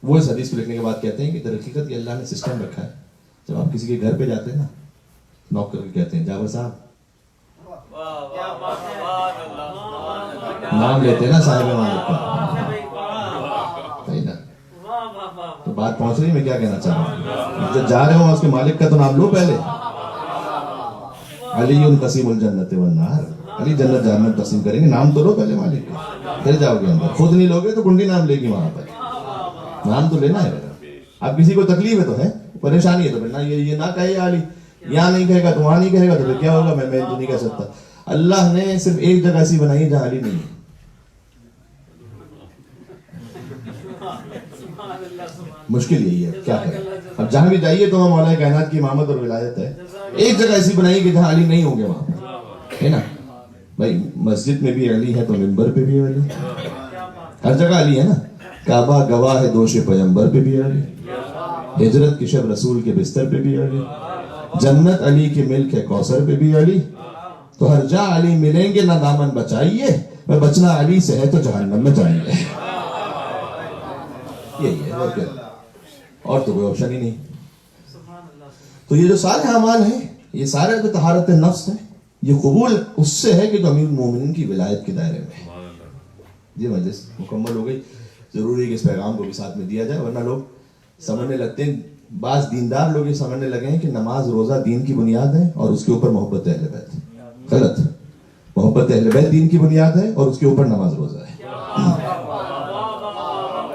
وہ اس حدیث کو لکھنے کے بعد کہتے ہیں کہ در حقیقت یہ اللہ نے سسٹم رکھا ہے. جب آپ کسی کے گھر پہ جاتے ہیں نا، نوک کر کے کہتے ہیں جاور صاحب، نام لیتے ہیں نا صاحب مالک کا، بات پہنچ رہی ہے میں کیا کہنا چاہ رہا ہوں؟ جب جا رہے ہو اس کے مالک کا تو نام لو پہلے. علی قسیم الجنت والنار، علی جنت جہنم تقسیم کریں گے، نام تو لو پہلے مالک کا، پھر جاؤ گے اندر. خود نہیں لوگے تو کنڈی نام لے گی وہاں پر، نام تو لینا ہے. اب کسی کو تکلیف ہے تو ہے، پریشانی ہے تو پھر یہ نہ کہے علی، یہاں نہیں کہے گا تو وہاں نہیں کہے گا تو پھر کیا ہوگا؟ میں تو نہیں کہہ سکتا. اللہ نے صرف ایک جگہ ایسی بنائی ہے جہاں علی نہیں ہے. مشکل یہی ہے، کیا کریں. اب جہاں بھی جائیے تو وہاں مولا کائنات کی امامت اور ولایت ہے. ایک جگہ ایسی بنائی کہ جہاں علی نہیں ہوں گے وہاں پر، ہے نا بھائی. مسجد میں بھی علی ہے تو منبر پہ بھی علی، ہر جگہ علی ہے نا. کعبہ گواہ ہے دوش پیغمبر پہ بھی علی، ہجرت کی شب رسول کے بستر پہ بھی علی، جنت علی کی ملک ہے کوثر پہ بھی علی. تو ہر جا علی ملیں گے نہ دامن بچائیے، میں بچنا علی سے ہے تو جہنم میں جائیے. یہی ہے اور تو کوئی آپشن ہی نہیں. تو یہ جو سارے اعمال ہیں، یہ سارے جو طہارت نفس ہے، یہ قبول اس سے ہے کہ جو امیر المومنین کی ولایت کے دائرے میں ہے. یہ مجلس مکمل ہو گئی. ضروری ہے کہ اس پیغام کو بھی ساتھ میں دیا جائے، ورنہ لوگ سمجھنے لگتے ہیں، بعض دیندار لوگ یہ سمجھنے لگے ہیں کہ نماز روزہ دین کی بنیاد ہے اور اس کے اوپر محبت اہل بیت. غلط. محبت اہل بیت دین کی بنیاد ہے اور اس کے اوپر نماز روزہ ہے.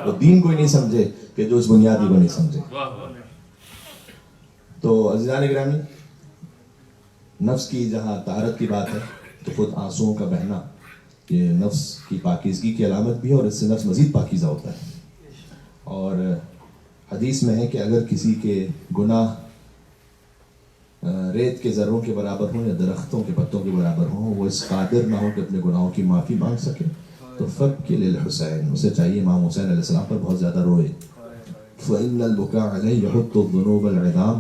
تو دین کوئی نہیں سمجھے کہ جو اس بنیادی کو نہیں سمجھے. تو عزیزان گرامی، نفس کی جہاں طہارت کی بات ہے تو خود آنسوؤں کا بہنا یہ نفس کی پاکیزگی کی علامت بھی ہے، اور اس سے نفس مزید پاکیزہ ہوتا ہے. اور حدیث میں ہے کہ اگر کسی کے گناہ ریت کے ذروں کے برابر ہوں یا درختوں کے پتوں کے برابر ہوں، وہ اس قادر نہ ہو کہ اپنے گناہوں کی معافی مانگ سکے، تو فَبْكِ لِلْحُسَيْن، اسے چاہیے امام حسین علیہ السلام پر بہت زیادہ روئے. فَإِنَّ الْبُكَاءَ عَلَيْهِ يَحُطُّ الذُّنُوبَ الْعِظَامَ،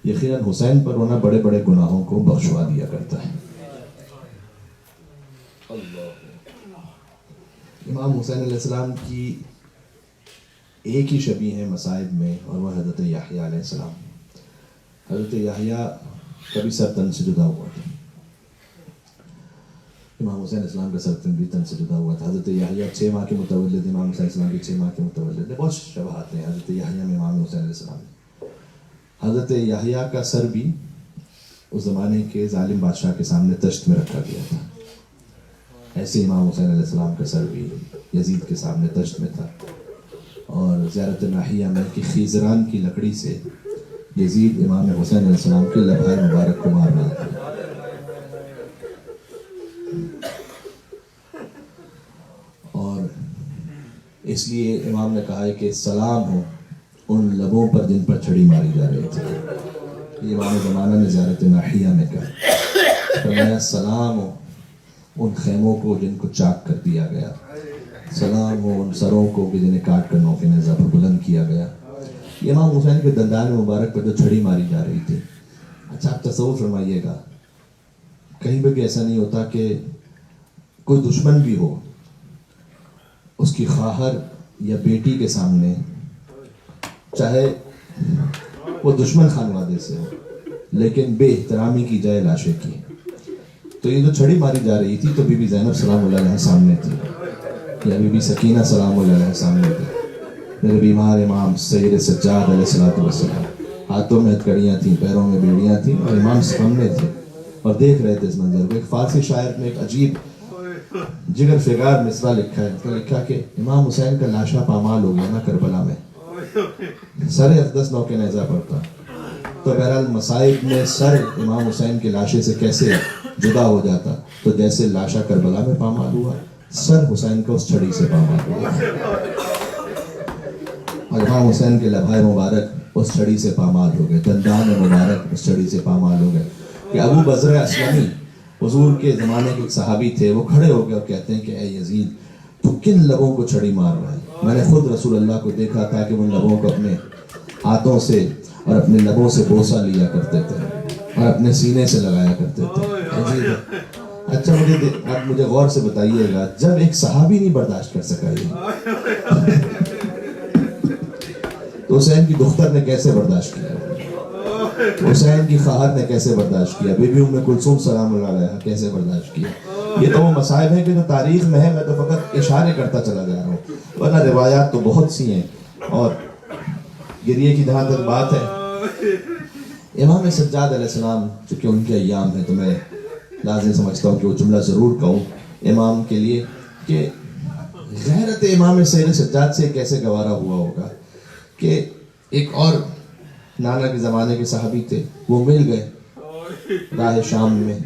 یقیناً حسین پر رونا بڑے بڑے گناہوں کو بخشوا دیا کرتا ہے. امام حسین علیہ السلام کی ایک ہی شبیہ ہے مصائب میں، اور وہ حضرت یحییٰ علیہ السلام. حضرت یحییٰ کبھی سر تن سے جدا ہوا تھا. امام حسین علیہ السلام کا سر تن بھی تن سے جدا ہوا تھا. حضرت یحییٰ 6 ماہ کے متولد، امام حسین علیہ السلام کے 6 ماہ کے متولد. بہت شباہت ہیں حضرت یحییٰ میں امام حسین علیہ السلام. حضرت یحییٰ کا سر بھی اس زمانے کے ظالم بادشاہ کے سامنے تشت میں رکھا گیا تھا. ایسے امام حسین علیہ السلام کا سر بھی یزید کے سامنے تشت میں تھا. اور زیارت ناحیہ میں کہ خیزران کی لکڑی سے یزید امام حسین علیہ السلام کے لبھائے مبارک کو مار رہا تھا. اور اس لیے امام نے کہا ہے کہ سلام ہو ان لبوں پر جن پر چھڑی ماری جا رہی تھی. یہ امام زمانہ نے زیارت ناحیہ میں کہا، فرمایا سلام ہو ان خیموں کو جن کو چاک کر دیا گیا، سلام ہو ان سروں کو کہ جنہیں کاٹ کر نوک نیزہ پر بلند کیا گیا. یہ امام حسین کے دندان مبارک پر جو چھڑی ماری جا رہی تھی. اچھا آپ تصور فرمائیے گا، کہیں بھی ایسا نہیں ہوتا کہ کوئی دشمن بھی ہو، اس کی خواہر یا بیٹی کے سامنے، چاہے وہ دشمن خانوادے سے ہو، لیکن بے احترامی کی جائے لاشے کی. تو یہ جو چھڑی ماری جا رہی تھی تو بی بی زینب سلام اللہ علیہ سامنے تھی، یا بی بی سکینہ سلام اللہ علیہ سامنے تھی. میرے بیمار امام سید سجاد علیہ السلام، ہاتھوں میں ہتھکڑیاں تھیں، پیروں میں بیڑیاں تھیں، اور امام سامنے تھے اور دیکھ رہے تھے اس منظر کو. ایک فارسی شاعر نے ایک عجیب جگر فگار مصرع لکھا ہے. اس نے لکھا کہ امام حسین کا لاشا پامال ہو گیا نا کربلا میں، سر اقدس نوک نیزہ پڑتا. تو بہرحال مصائب میں سر امام حسین کے لاشے سے کیسے جدا ہو جاتا، تو جیسے لاشا کربلا میں پامال ہوا، سر حسین کا اس چھڑی سے پامال ہوا. اور امام حسین کے لبھائے مبارک اس چھڑی سے پامال ہو گئے، دندان مبارک اس چھڑی سے پامال ہو گئے. کہ ابو بزر اسلمی حضور کے زمانے کے صحابی تھے، وہ کھڑے ہو گئے اور کہتے ہیں کہ اے یزید تو کن لبوں کو چھڑی مار رہا ہے؟ میں نے خود رسول اللہ کو دیکھا تھا کہ ان لبوں کو اپنے ہاتھوں سے اور اپنے لبوں سے بوسہ لیا کرتے تھے اور اپنے سینے سے لگایا کرتے تھے. اچھا اب مجھے غور سے بتائیے گا، جب ایک صحابی نہیں برداشت کر سکا یہ، تو حسین کی دختر نے کیسے برداشت کیا؟ حسین کی خواہر نے کیسے برداشت کیا؟ بی بی ام کلثوم سلام اللہ علیہا کیسے برداشت کیا؟ یہ تو وہ مصائب ہیں کہ جو تاریخ میں ہے، میں تو فقط اشارے کرتا چلا جا رہا ہوں، ورنہ روایات تو بہت سی ہیں. اور گریے کی جہاں تک بات ہے، امام سجاد علیہ السلام چونکہ ان کے ایام ہیں تو میں لازم سمجھتا ہوں کہ وہ جملہ ضرور کہوں امام کے لیے کہ غیرت امام سید سجاد سے کیسے گوارا ہوا ہوگا کہ ایک اور نانا کے زمانے کے صحابی تھے، وہ مل گئے راہ شام میں،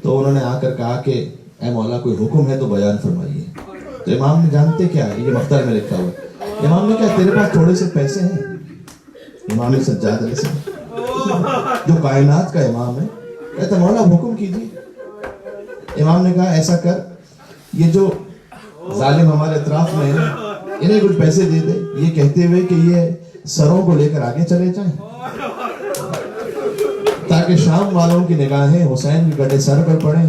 تو انہوں نے آ کر کہا کہ اے مولا کوئی حکم ہے تو بیان فرمائیے. تو امام نے جانتے کیا ہے، یہ مختار میں لکھا ہوا ہے، امام نے کہا تیرے پاس تھوڑے سے پیسے ہیں؟ امام سجاد علیہ السلام جو کائنات کا امام ہے کہتا مولا حکم کیجیے. امام نے کہا ایسا کر، یہ جو ظالم ہمارے اطراف میں ہیں انہیں کچھ پیسے دے دے، یہ کہتے ہوئے کہ یہ سروں کو لے کر آگے چلے جائیں تاکہ شام والوں کی نگاہیں حسین کے گڈے سر پر پڑیں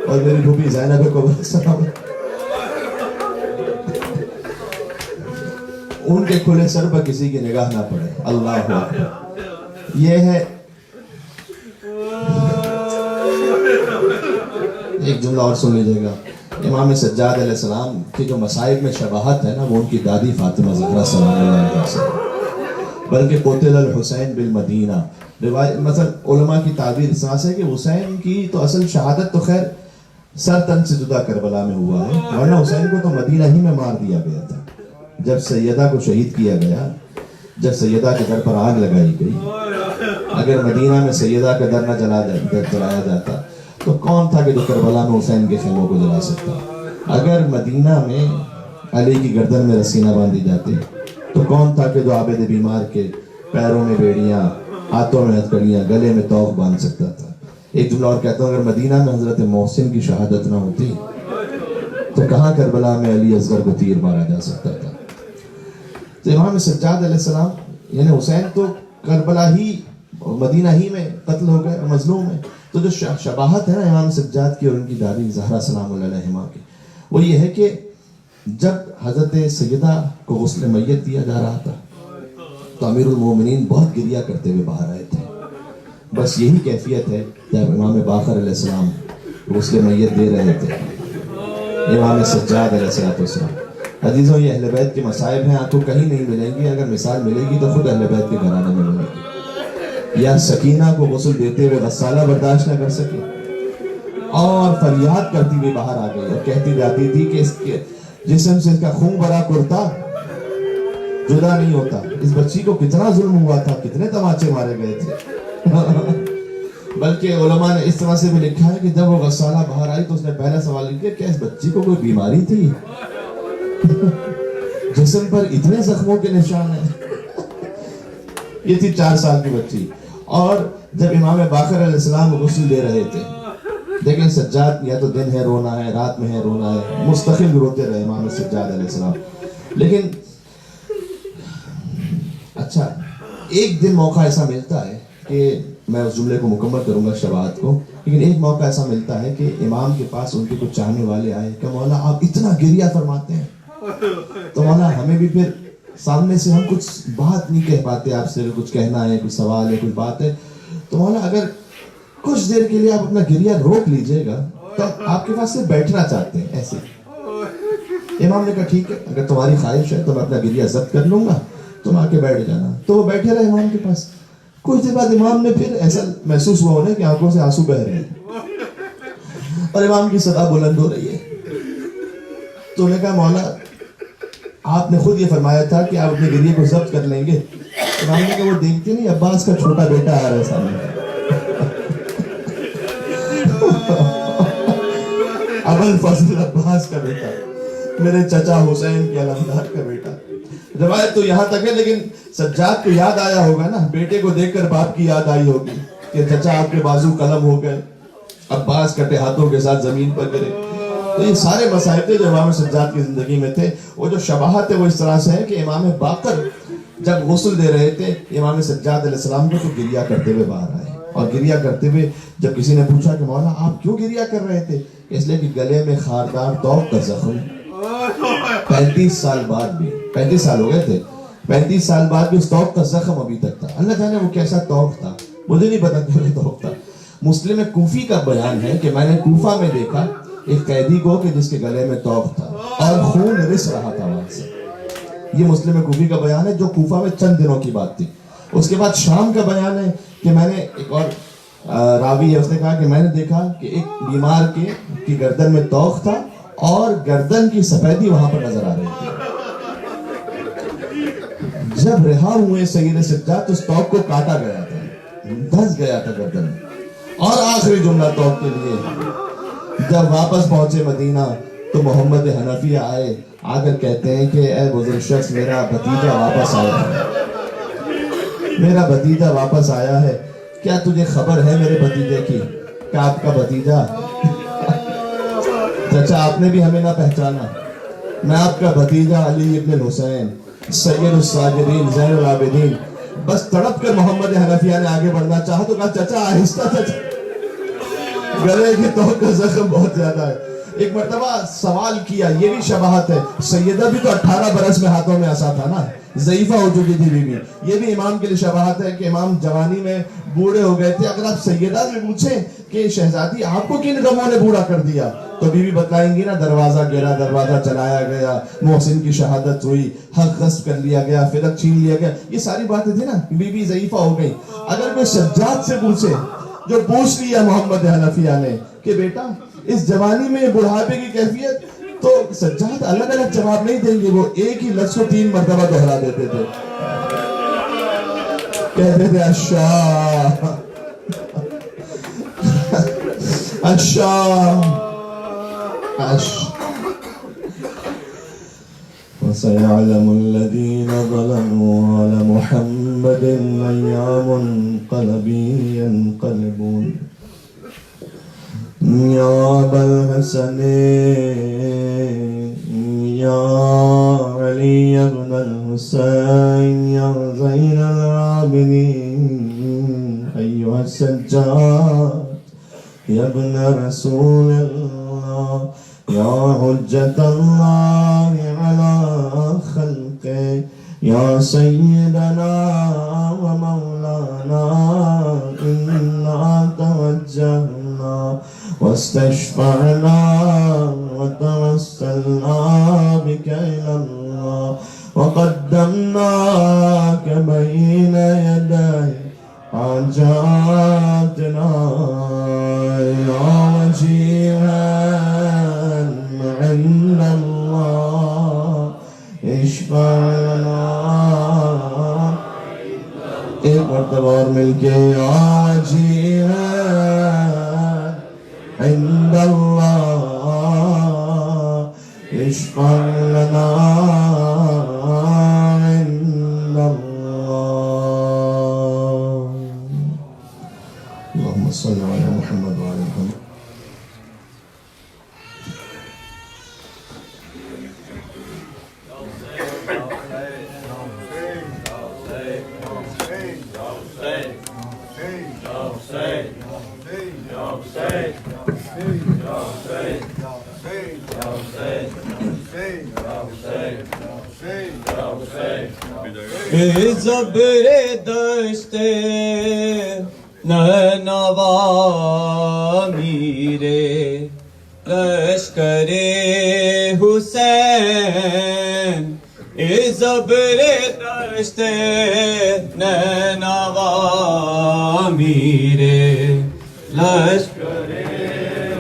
اور میری بھوپی زینب کو سلام ان کے کھلے سر پر کسی کی نگاہ نہ پڑے. اللہ اکبر. یہ ہے ایک جملہ اور سن لیجیے گا. امام سجاد علیہ السلام کی جو مصائب میں شباہت ہے نا وہ ان کی دادی فاطمہ زہرا سلام اللہ علیہ سے، بلکہ قتل الحسین بالمدینہ. مثلا علماء کی تعبیر اس طرح سے کہ حسین کی تو اصل شہادت تو خیر سر تن سے جدا کربلا میں ہوا ہے، ورنہ حسین کو تو مدینہ ہی میں مار دیا گیا تھا. جب سیدہ کو شہید کیا گیا، جب سیدہ کے در پر آگ لگائی گئی، اگر مدینہ میں سیدہ کا در نہ جلایا جاتا تو کون تھا کہ جو کربلا میں حسین کے خیموں کو جلا سکتا؟ اگر مدینہ میں علی کی گردن میں رسی نہ باندھی جاتی تو کون تھا کہ جو عابد بیمار کے پیروں میں بیڑیاں، ہاتھوں میں ہتھکڑیاں، گلے میں توق باندھ سکتا تھا؟ ایک جملہ اور کہتا ہوں، اگر مدینہ میں حضرت محسن کی شہادت نہ ہوتی تو کہاں کربلا میں علی اصغر کو تیر مارا جا سکتا تھا؟ تو امام سجاد علیہ السلام یعنی حسین تو کربلا ہی مدینہ ہی میں قتل ہو گئے، مظلوم ہے. تو جو شباہت ہے نا امام سجاد کی اور ان کی دادی زہرا سلام اللہ علیہما کی، وہ یہ ہے کہ جب حضرت سیدہ کو غسل میت دیا جا رہا تھا تو امیر المومنین بہت گریہ کرتے ہوئے باہر آئے تھے. بس یہی کیفیت ہے جب امام باقر علیہ السلام غسل میت دے رہے تھے امام سجاد علیہ السلام. عزیزوں یہ اہل بیت کے مصائب ہیں، آپ کو کہیں نہیں ملیں گی. اگر مثال ملے گی تو خود اہل بیت کے گھرانے میں ملے گی. یا سکینہ کو غسل دیتے ہوئے غسالہ برداشت نہ کر سکی اور فریاد کرتی ہوئی باہر آ گئی اور کہتی جاتی تھی کہ اس کے جسم سے اس کا خون بھرا کرتا جدا نہیں ہوتا. اس بچی کو کتنا ظلم ہوا تھا، کتنے تماچے مارے گئے تھے. بلکہ علماء نے اس طرح سے بھی لکھا ہے کہ جب وہ غسالہ باہر آئی تو اس نے پہلا سوال کیا کیا اس بچی کو کوئی بیماری تھی؟ جسم پر اتنے زخموں کے نشان ہیں. یہ تھی 4 سال کی بچی. اور جب امام باقر علیہ السلام غسل دے رہے تھے، لیکن سجاد یا تو دن ہے رونا ہے، رات میں ہے رونا ہے، مستقل روتے رہے امام سجاد علیہ السلام. لیکن اچھا ایک دن موقع ایسا ملتا ہے کہ میں اس جملے کو مکمل کروں گا شباہت کو، لیکن ایک موقع ایسا ملتا ہے کہ امام کے پاس ان کے کچھ چاہنے والے آئے کہ مولا آپ اتنا گریہ فرماتے ہیں تو مولا ہمیں بھی پھر سامنے سے ہم کچھ بات نہیں کہہ پاتے، آپ سے کچھ کہنا ہے، کچھ سوال ہے، کچھ بات ہے، تو مولا اگر کچھ دیر کے لیے آپ اپنا گریہ روک لیجئے گا تو آپ کے پاس سے بیٹھنا چاہتے ہیں ایسے. امام نے کہا ٹھیک ہے، اگر تمہاری خواہش ہے تو میں اپنا گریہ ضبط کر لوں گا، تم آ کے بیٹھ جانا. تو وہ بیٹھے رہے امام کے پاس. کچھ دیر بعد امام نے پھر ایسا محسوس ہوا انہیں کہ آنکھوں سے آنسو بہ رہے ہیں اور امام کی صدا بلند ہو رہی ہے. تو انہوں نے کہا مولا آپ نے خود یہ فرمایا تھا کہ آپ اپنے گریہ کو ضبط کر لیں گے. امام نے کہا وہ دیکھتے نہیں عباس کا چھوٹا بیٹا آ رہا ہے سامنے، ابوالفضل عباس کا بیٹا، میرے چچا حسین کے علمدار کا بیٹا. روایت تو یہاں تک ہے، لیکن سجاد کو یاد آیا ہوگا نا، بیٹے کو دیکھ کر باپ کی یاد آئی ہوگی کہ چچا آپ کے بازو قلم ہو گئے، عباس کٹے ہاتھوں کے ساتھ زمین پر گرے. تو یہ سارے مسائل تھے جو امام سجاد کی زندگی میں تھے. وہ جو شباہت ہے وہ اس طرح سے ہے کہ امام باقر جب غسل دے رہے تھے امام سجاد علیہ السلام کو تو گریہ کرتے ہوئے باہر آئے. اور گریہ کرتے ہوئے جب کسی نے پوچھا کہ مولا آپ کیوں گریہ کر رہے تھے، اس لیے کہ گلے میں خاردار توق کا زخم 35 سال بعد بھی 35 سال ہو گئے تھے، 35 سال بعد بھی اس توق کا زخم ابھی تک تھا. اللہ جانے وہ کیسا توق تھا، مجھے نہیں پتا کیسا توق تھا. مسلم کوفی کا بیان ہے کہ میں نے کوفہ میں دیکھا ایک قیدی کو کہ جس کے گلے میں توق تھا اور خون رس رہا تھا وہاں سے. یہ مسلم کوفی کا بیان ہے جو کوفہ میں چند دنوں کی بات تھی. اس کے بعد شام کا بیان ہے کہ میں نے ایک اور راوی ہے, اس نے کہا کہ میں نے دیکھا کہ ایک بیمار کی گردن میں توق تھا اور گردن کی سفیدی وہاں پر نظر آ رہی تھی. جب رہا ہوئے سید سجاد تو اس توق کو کاٹا گیا تھا, دھس گیا تھا گردن میں. اور آخری جملہ توق کے لیے, جب واپس پہنچے مدینہ تو محمد حنفیہ آئے, آ کر کہتے ہیں کہ اے بزرگ شخص میرا بھتیجا واپس آیا ہے, میرا بھتیجا واپس آیا ہے, کیا تجھے خبر ہے میرے بھتیجے کی؟ کہ آپ کا بھتیجا چچا آپ نے بھی ہمیں نہ پہچانا, میں آپ کا بھتیجا علی ابن الحسین سید الساجدین زین العابدین. بس تڑپ کر محمد حنفیہ نے آگے بڑھنا چاہا تو کہا چچا آہستہ چچا, گلے کی توق کا زخم بہت زیادہ ہے. ایک مرتبہ سوال کیا, یہ بھی شباہت ہے, سیدہ بھی تو 18 برس میں ہاتھوں میں عصا تھا نا, ضعیفہ ہو چکی تھی بیوی. یہ بھی امام کے لیے شباہت ہے کہ امام جوانی میں بوڑھے ہو گئے تھے. اگر آپ سیدہ سے پوچھیں کہ شہزادی آپ کو کن غموں نے بوڑھا کر دیا, تو بیوی بتلائیں گی نا, دروازہ گرا, دروازہ چلایا گیا, محسن کی شہادت ہوئی, حق غصب کر لیا گیا, فرق چھین لیا گیا, یہ ساری باتیں تھی نا, بیوی ضعیفہ ہو گئی. اگر کوئی سجاد سے پوچھے, جو پوچھ لیا محمد حنفیہ نے کہ بیٹا اس جوانی میں بڑھاپے کی کیفیت, تو سجاد الگ الگ جواب نہیں دیں گے, وہ ایک ہی لفظ کو 3 مرتبہ دہرا دیتے تھے. کہتے تھے اشاہ اشاہ اش. وسيعلم الذين ظلموا على محمد أي منقلب ينقلبون. يا أبا الحسن يا علي بن الحسين يا زين العابدين أيها السجاد يا ابن رسول الله يا حجة الله على خلقه يا سيدنا ومولانا إنا توجهنا واستشفعنا وتوسلنا بك إلى الله وقدمناك بين يدي حاجاتنا يا وجيها عند الله اشفع لنا. ایک مرتبہ اور مل کے یا وجیہا عند اللہ اشفع لنا عند اللہ. اللهم صل على محمد وعلى محمد. زبر دشت نینوا میرے لشکر حسین. زبر دشت نینوا میرے لشکر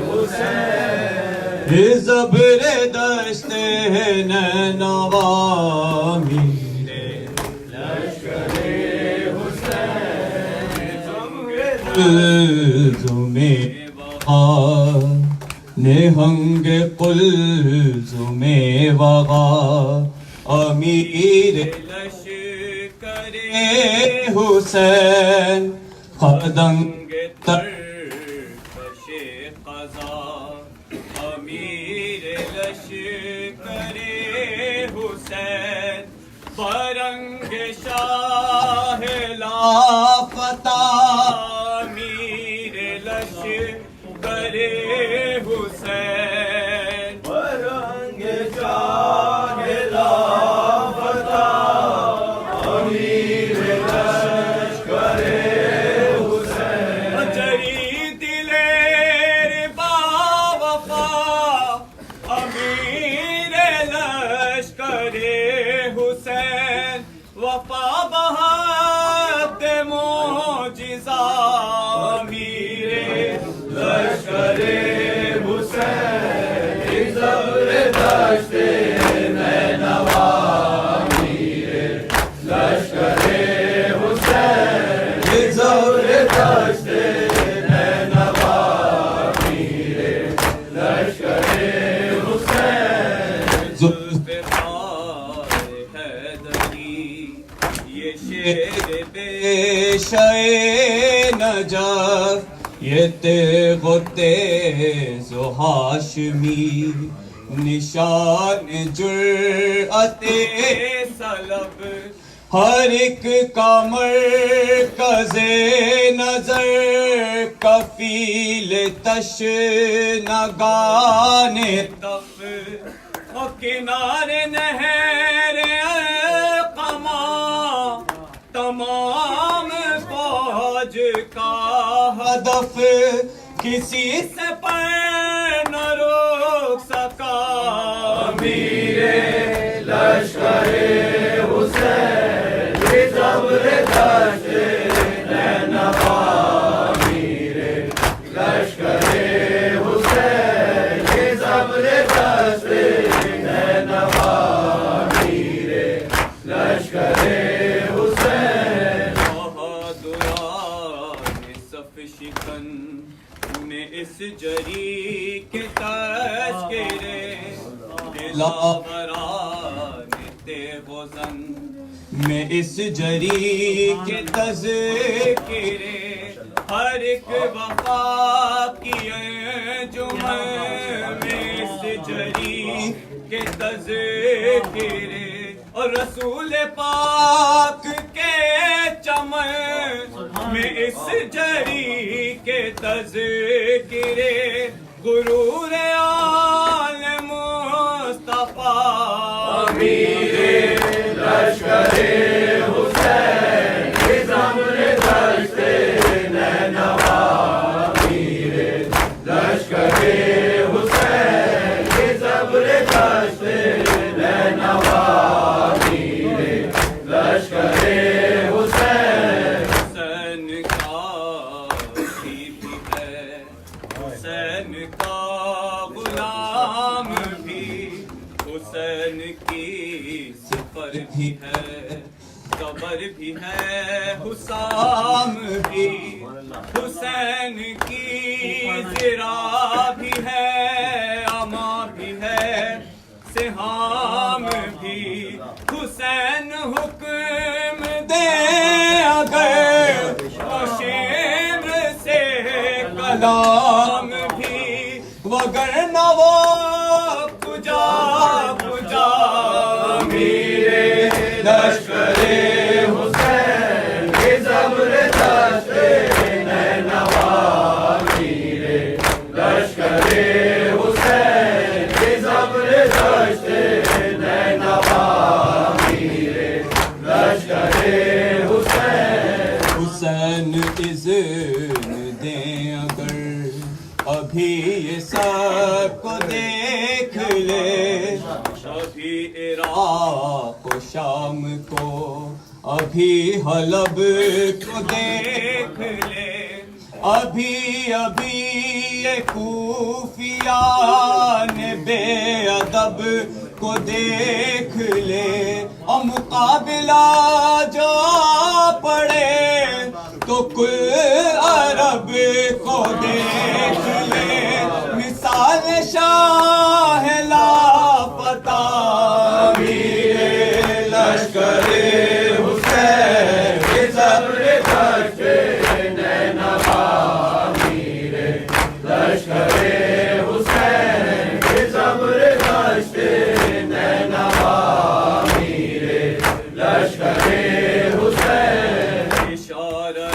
حسین. زبر دشت نینوا میرے لشکر حسین. تمہیں وغا نہنگ قلزم وغا امیر لشکر حسین. خدنگ ترکش قضا امیر لشکر حسین. برنگ شاہ لافتہ امیر لشکر حسین. برنگ شاہ لافتہ امیر لشکر حسین. جری دلیر با وفا امیر لشکر حسین. یہ شیر پیشۂ نجف یہ تیغ و تیز و ہاشمی نشان جرأت سلب ہر ایک کا مرکز نظر کفیل تشنگان تف و کنارے نہر القما تمام فوج کا ہدف کسی سے پر نہ روک سکا امیر لشکر حسین زبر دشت نینوا امیر لشکر حسین زبر دشت نینوا امیر لشکر حسین بہادران صف شکن میں اس جری کے تذکرے دلاوران تیغ و زن میں اس جری کے تذکرے ہر ایک وفا کی انجمن میں اس جری کے تذکرے اور رسول پاک کے چمن میں اس جری کے تذکرے غرور آل مصطفیٰ امیر لشکر حسین زبر دشت نینوا امیر لشکر حسین زبر دشت نینوا امیر لشکر حسین حسین کا بھی ہے حسین کا غلام بھی حسین کی سفر بھی ہے قبر بھی ہے حسام بھی حسین کی زرا بھی ہے اما بھی ہے سہام بھی حسین حکم دے اگر شمر سے کلام بھی وگرنہ وہ پجا پجا امیر لشکر حسین زبر دشت نینوا امیر لشکر حسین زبر دشت نینوا امیر لشکر حسین حسین اذن دیں اگر ابھی یہ سب کو دیکھ لے ابھی عراق و شام کو ابھی حلب کو دیکھ لے ابھی ابھی یہ کوفیان بے ادب کو دیکھ لے اور مقابلہ جو پڑے تو کل عرب کو دیکھ لے مثال شاہ لاپتہ امیر لشکر حسین زبر دشت نینوا امیر لشکر حسین زبر دشت نینوا امیر لشکر حسین اشارہ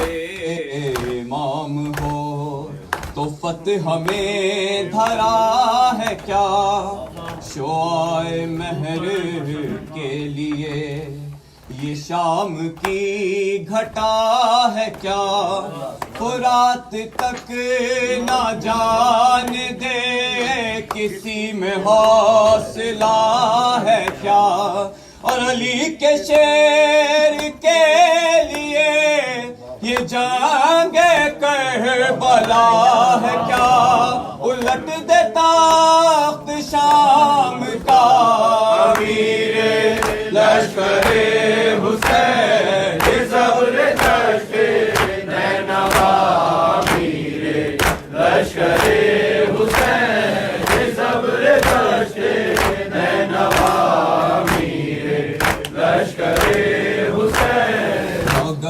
امام ہو تو فتح ہمیں دھرا ہے کیا شعاع مہر کے لیے یہ شام کی گھٹا ہے کیا فرات تک نہ جان دے کسی میں حوصلہ ہے کیا اور علی کے شیر کے لیے یہ جنگ کربلا ہے کیا الٹ دے تخت شام کا امیر لشکر حسین زبر دشت نینوا امیر لشکر حسین زبر دشت نینوا امیر لشکر حسین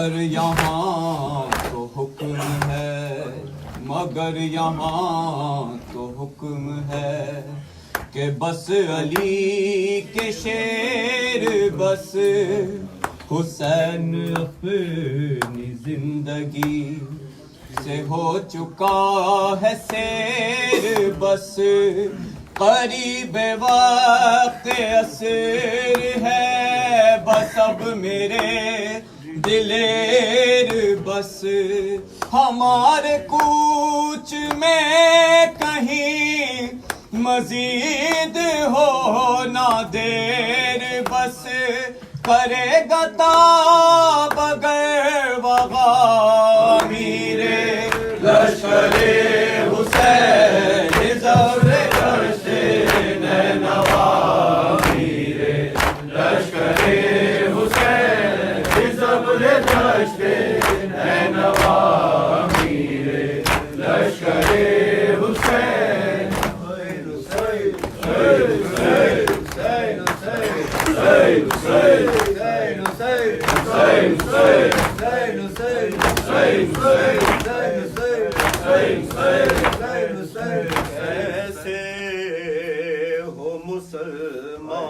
مگر یہاں تو حکم ہے، مگر یہاں تو حکم ہے کہ بس علی کے شیر، بس حسین اپنی زندگی سے ہو چکا ہے سیر، بس قریب وقت عصر ہے، بس اب میرے دلیر، بس ہمارے کوچ میں کہیں مزید ہو نہ دیر، بس کرے گا تاب اگر وغا میرے لشکر حسین زبر دشت نینوا، میرے لشکر حسین زبر دشت نینوا، میرے لشکر حسین کیسے ہو مسلمان،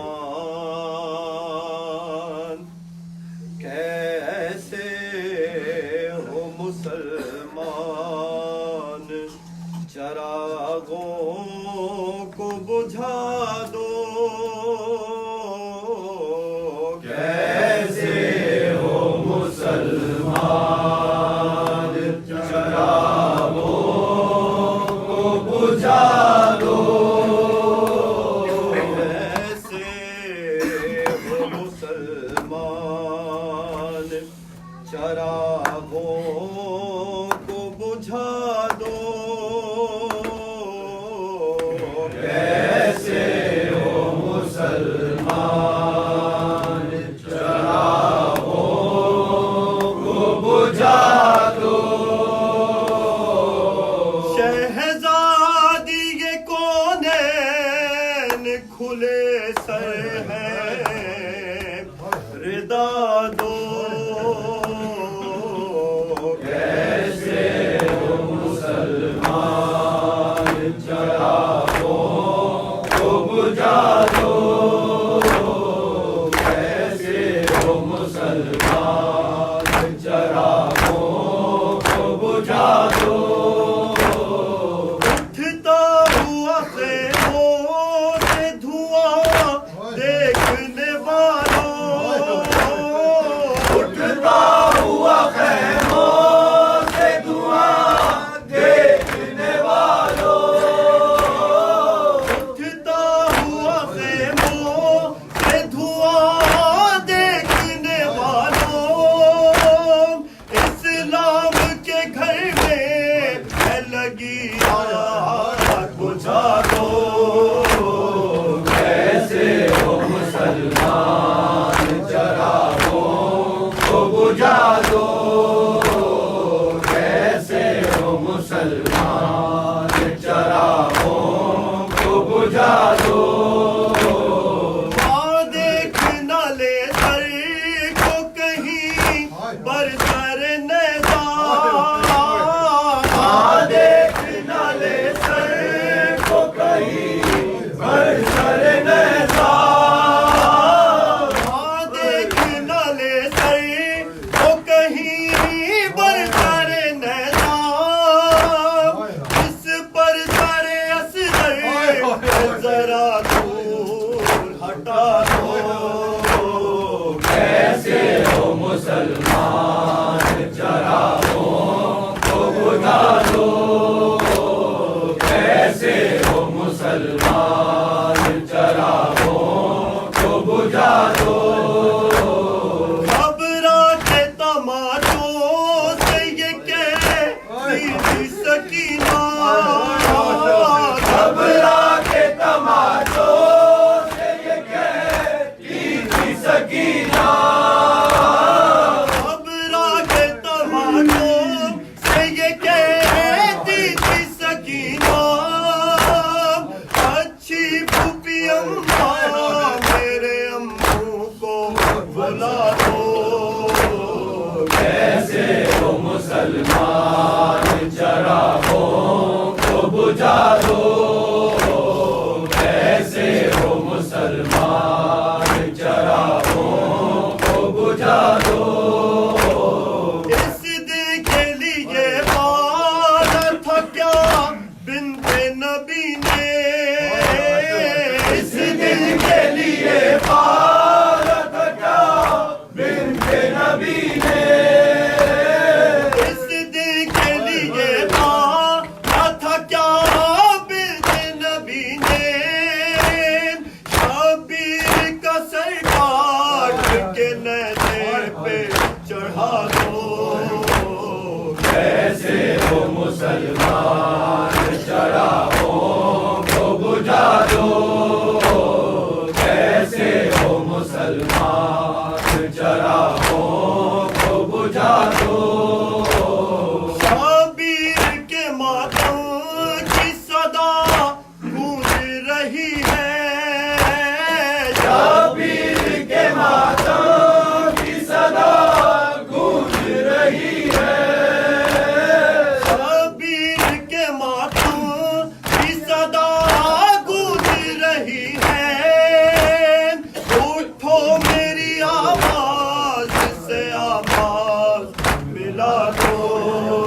کیسے ہو مسلمان، چراغوں کو بجھا دو، کیسے ہو مسلمان، چراغوں کو بجھا دو، کیسے ہو مسلمان، چراغوں کو بجھا دو، کیسے ہو مسلمان، چراغوں کو بجھا دو، شہزادی یہ کونین کھلے سر ہیں، ردا دو، کیسے ہو مسلمان، چراغوں کو بجھا دو، کیسے ہو مسلمان، چراغوں کو بجھا دو، اٹھتا ہوا خیموں سے دھواں دیکھنے والوں، اٹھتا ہوا خیموں سے دھواں دیکھنے والوں، اٹھتا ہوا خیموں سے دھواں دیکھنے والوں، اسلام کے گھر میں ہے لگی آگ بجھا دو، کیسے ہو مسلمان، چراغوں کو بجھا دو، کیسے ہو مسلمان، چراغوں کو بجھا دو، ماں دیکھ نہ لے سر کو کہیں برسر نیزہ، ماں دیکھ نہ لے سر کو کہیں برسر نیزہ، ماں دیکھ نہ لے سر کو کہیں برسر نیزہ، اس پر سر اصغر ذرا دور ہٹا دو، کیسے ہو مسلمان، چراغوں کو بجھا دو، کیسے ہو مسلمان، چراغوں کو بجھا دو، گھبرا کے تماچوں سے یہ کہتی سکینہ، گھبرا کے تماچوں سے یہ کہتی سکینہ، گھبرا کے تماچوں مسلمان چراغوں کو بجھا دو کیسے ہو مسلمان چراغوں کو بجھا دو اس دل کے لیے پالا تھا کیا بنت نبی نے اس دل کے لیے پالا تھا کیا بنت نبی نے اس دل کے لیے پالا تھا کیا بنت نبی نے شبیر کا سر کاٹ کے نیزے پہ چڑھا دو کیسے ہو مسلمان چراغوں کو بجھا دو کیسے ہو مسلمان چراغوں کو بجھا دو شبیر کے ماتم کی صدا گونج رہی ہے شبیر کے ماتم کی صدا گونج رہی ہے شبیر کے ماتم کی صدا گونج رہی ہے اٹھو میری آواز سے آواز ملا دو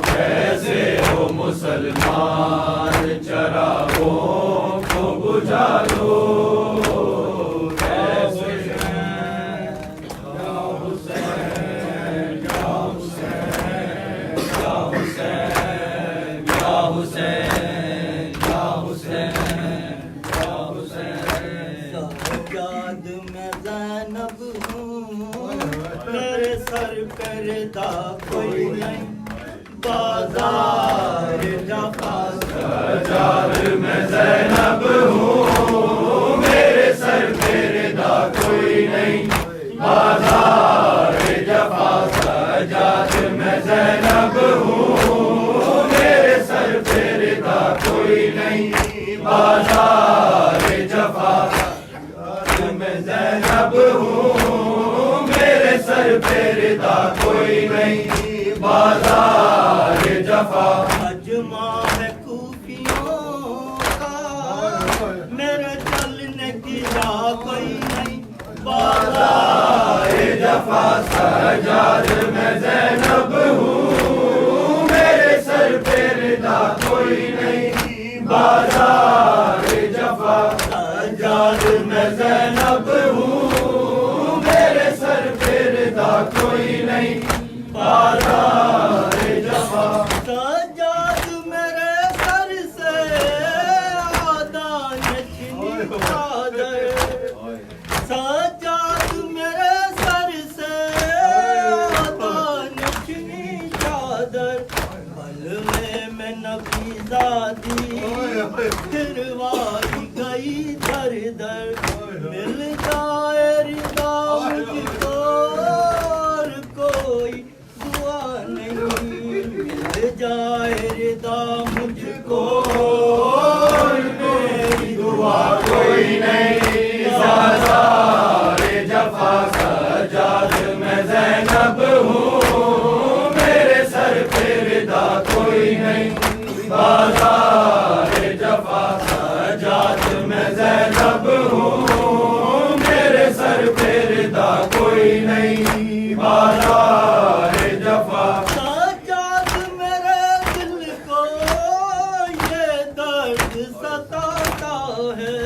کیسے ہو مسلمان چراغوں کو بجھا دو کیسے یا حسین یا حسین یا حسین یا حسین یا حسین یا حسین سجاد میں زینب ہوں میرے سر پردہ کوئی نہیں بازار جفا سجاد میں زینب ہوں میرے سر پہ ردا کوئی نہیں بازار جفا سجاد میں زینب ہوں میرے سر پہ ردا کوئی نہیں بازار جفا سجاد میں زینب ہوں میرے سر پہ ردا کوئی نہیں بازار جفا اجما ہے خوفیوں کا میرے چلنے کی راہ کوئی نہیں بازار جفا سجاد میں زینب ہوں میرے سر پہ ردا کوئی نہیں بازار جفا سجاد میں زینب ہوں میرے سر پہ ردا کوئی نہیں بازار جفا سجاد میرے سر سے آدان چھنی چادر سجاد میرے سر سے آدان چھنی چادر بلوے میں نبی زادی پھروائی گئی در در مل جائے رضا مجھ کو اور کوئی دعا نہیں مل جائے رضا مجھ کو اور میری دعا کوئی نہیں بازار جفا سجاد میں زینب ہوں میرے سر پہ ردا کوئی نہیں بازار جفا سجاد میں زینب ہوں میرے سر پہ ردا کوئی نہیں بازار جفا سجاد میرے دل کو یہ درد ستاتا ہے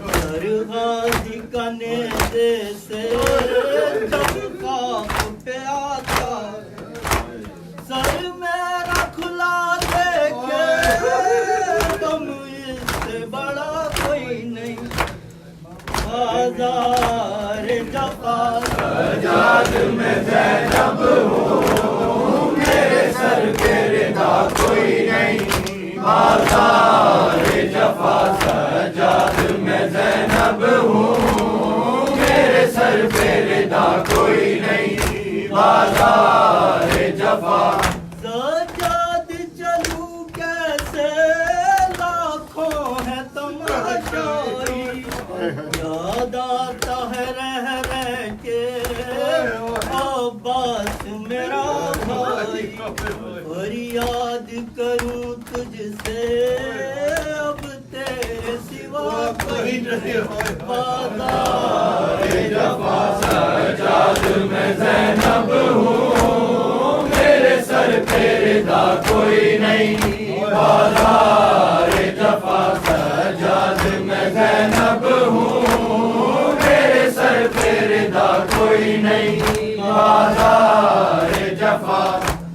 ہر غازی کا نیزے سے جب خواب پہ آتا سر میرا کھلا دیکھے تم اس سے بڑا کوئی نہیں بازار جفا سجاد میں زینب ہوں میرے سر پہ ردا کوئی نہیں بازار جفا سجاد میں زینب ہوں میرے سر پہ ردا کوئی نہیں بازار جفا سجاد چلوں کیسے لاکھوں ہے تماشائی یاد آتا ہے رہ رہ کے عباس میرا بھائی فریاد کروں تجھ سے اب تیرے سوا کوئی نہیں بازار جفا سجاد میں زینب ہوں میرے سر پہ ردا کوئی نہیں بازار جفا سجاد میں زینب ہوں میرے سر پہ ردا کوئی نہیں بازار جفا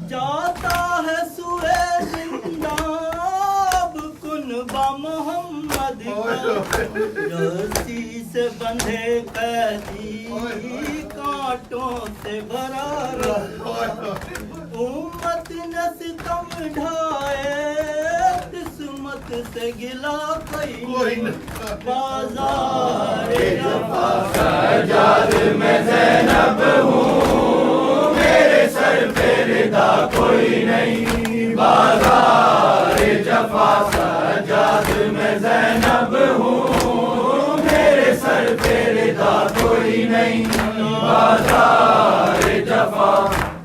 جاتا ہے سوئے زنداب کنبہ محمد کا رسی سے بندھے قیدی کانٹوں سے بھرا رہا امت نے ستم ڈھائے قسمت سے گلا کوئی بازار جفا سجاد میں زینب ہوں میرے سر پہ ردا کوئی نہیں بازار جفا سجاد میں زینب ہوں میرے سر پہ ردا کوئی نہیں بازار جفا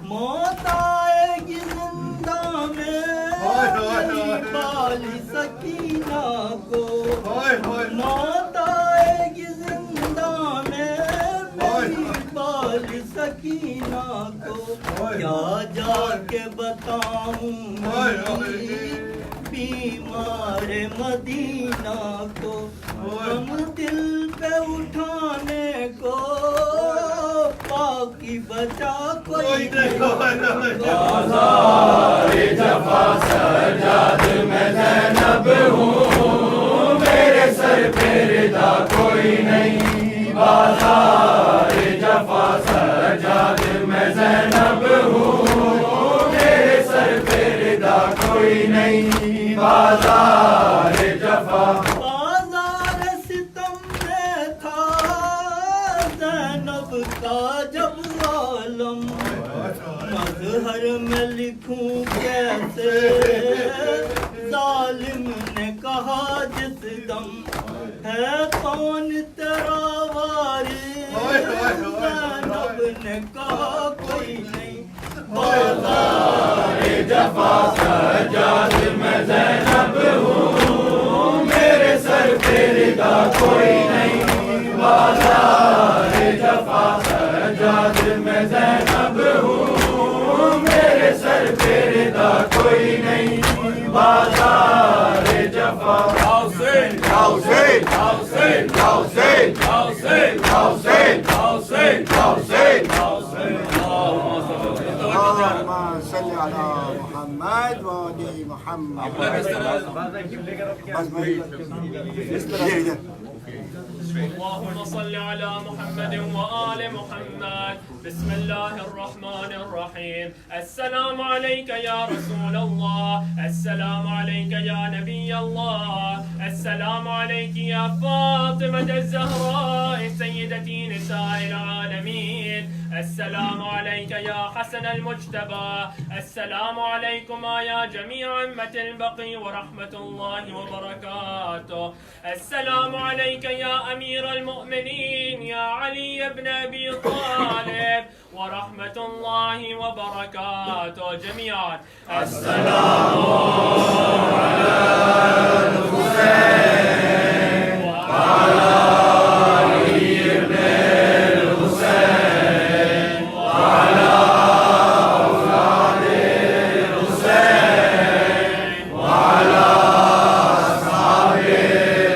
موت آئے گی زندہ میں بالی سکینہ کو موت آئے گی زندہ میں بالی سکینہ کو کیا جا کے بتاؤں بیمار مدینہ کو ہم دل پہ اٹھانے کو باقی بچا کوئی بازار جفا سجاد میں زینب ہوں میرے سر پہ ردا کوئی نہیں بازار جفا سجاد میں زینب ہوں میرے سر پہ ردا کوئی نہیں بازار جفا بازار ستم میں تھا زینب کا جب عالم مظہر میں لکھوں کیسے ظالم نے کہا جس دم ہے کون تیرا وارث زینب نے کہا کوئی نہیں بازار جفا سجاد میں زینب ہوں میرے سر پہ ردا کوئی نہیں بازار جفا سجاد میں زینب ہوں میرے سر پہ ردا کوئی نہیں بازار جفا حسین حسین حسین حسین حسین حسین حسین حسین اللهم صل على محمد وآل محمد اللهم صل على محمد وآل محمد بسم الله الرحمن الرحيم السلام عليك يا رسول الله السلام عليك يا نبي الله السلام عليك يا فاطمة الزهراء سيدتي نساء العالمين السلام عليك يا حسن المجتبى السلام عليكما يا جميع أمة البقي ورحمة الله وبركاته السلام عليك يا أمير المؤمنين يا علي بن أبي طالب ورحمة الله وبركاته جميعا السلام على الحسين وعلى علي بن الحسين وعلى أولاد الحسين وعلى أصحاب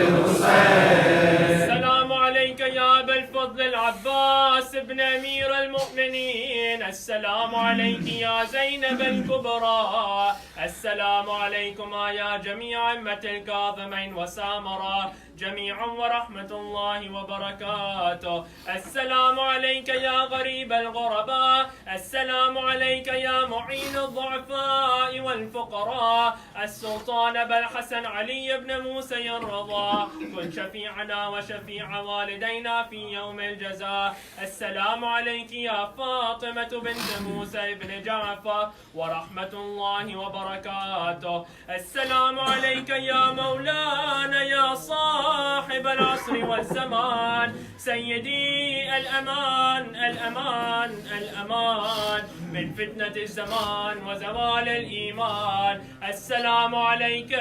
الحسين السلام عليك يا أبا الفضل العباس بن أمير المؤمنين السلام عليك يا زينب الكبرى السلام عليكما يا جميع أمة الكاظمين وسامرة جميعا ورحمة الله وبركاته السلام عليك يا غريب الغرباء السلام عليك يا معين الضعفاء والفقراء السلطان أبا الحسن علي بن موسى الرضا كن شفيعنا وشفيع والدينا في يوم الجزاء السلام عليك يا فاطمة بنت موسى بن جعفر ورحمة الله وبركاته وبركاته. السلام عليك يا مولانا يا صاحب العصر والزمان سيدي. الأمان الأمان الأمان من فتنة الزمان وزوال الإيمان. السلام عليك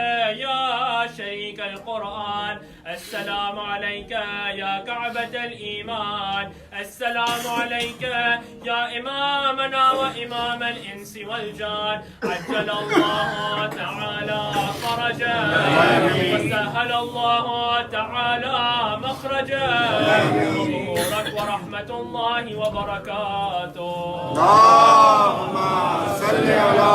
يا شريك القرآن. السلام عليك يا كعبة الإيمان. السلام عليك يا إمامنا وإمام الإنس والجان. عجل الله تعالى فرجا وسهل الله تعالى مخرجا. ظهورك ورحمة الله وبركاته. اللهم صل على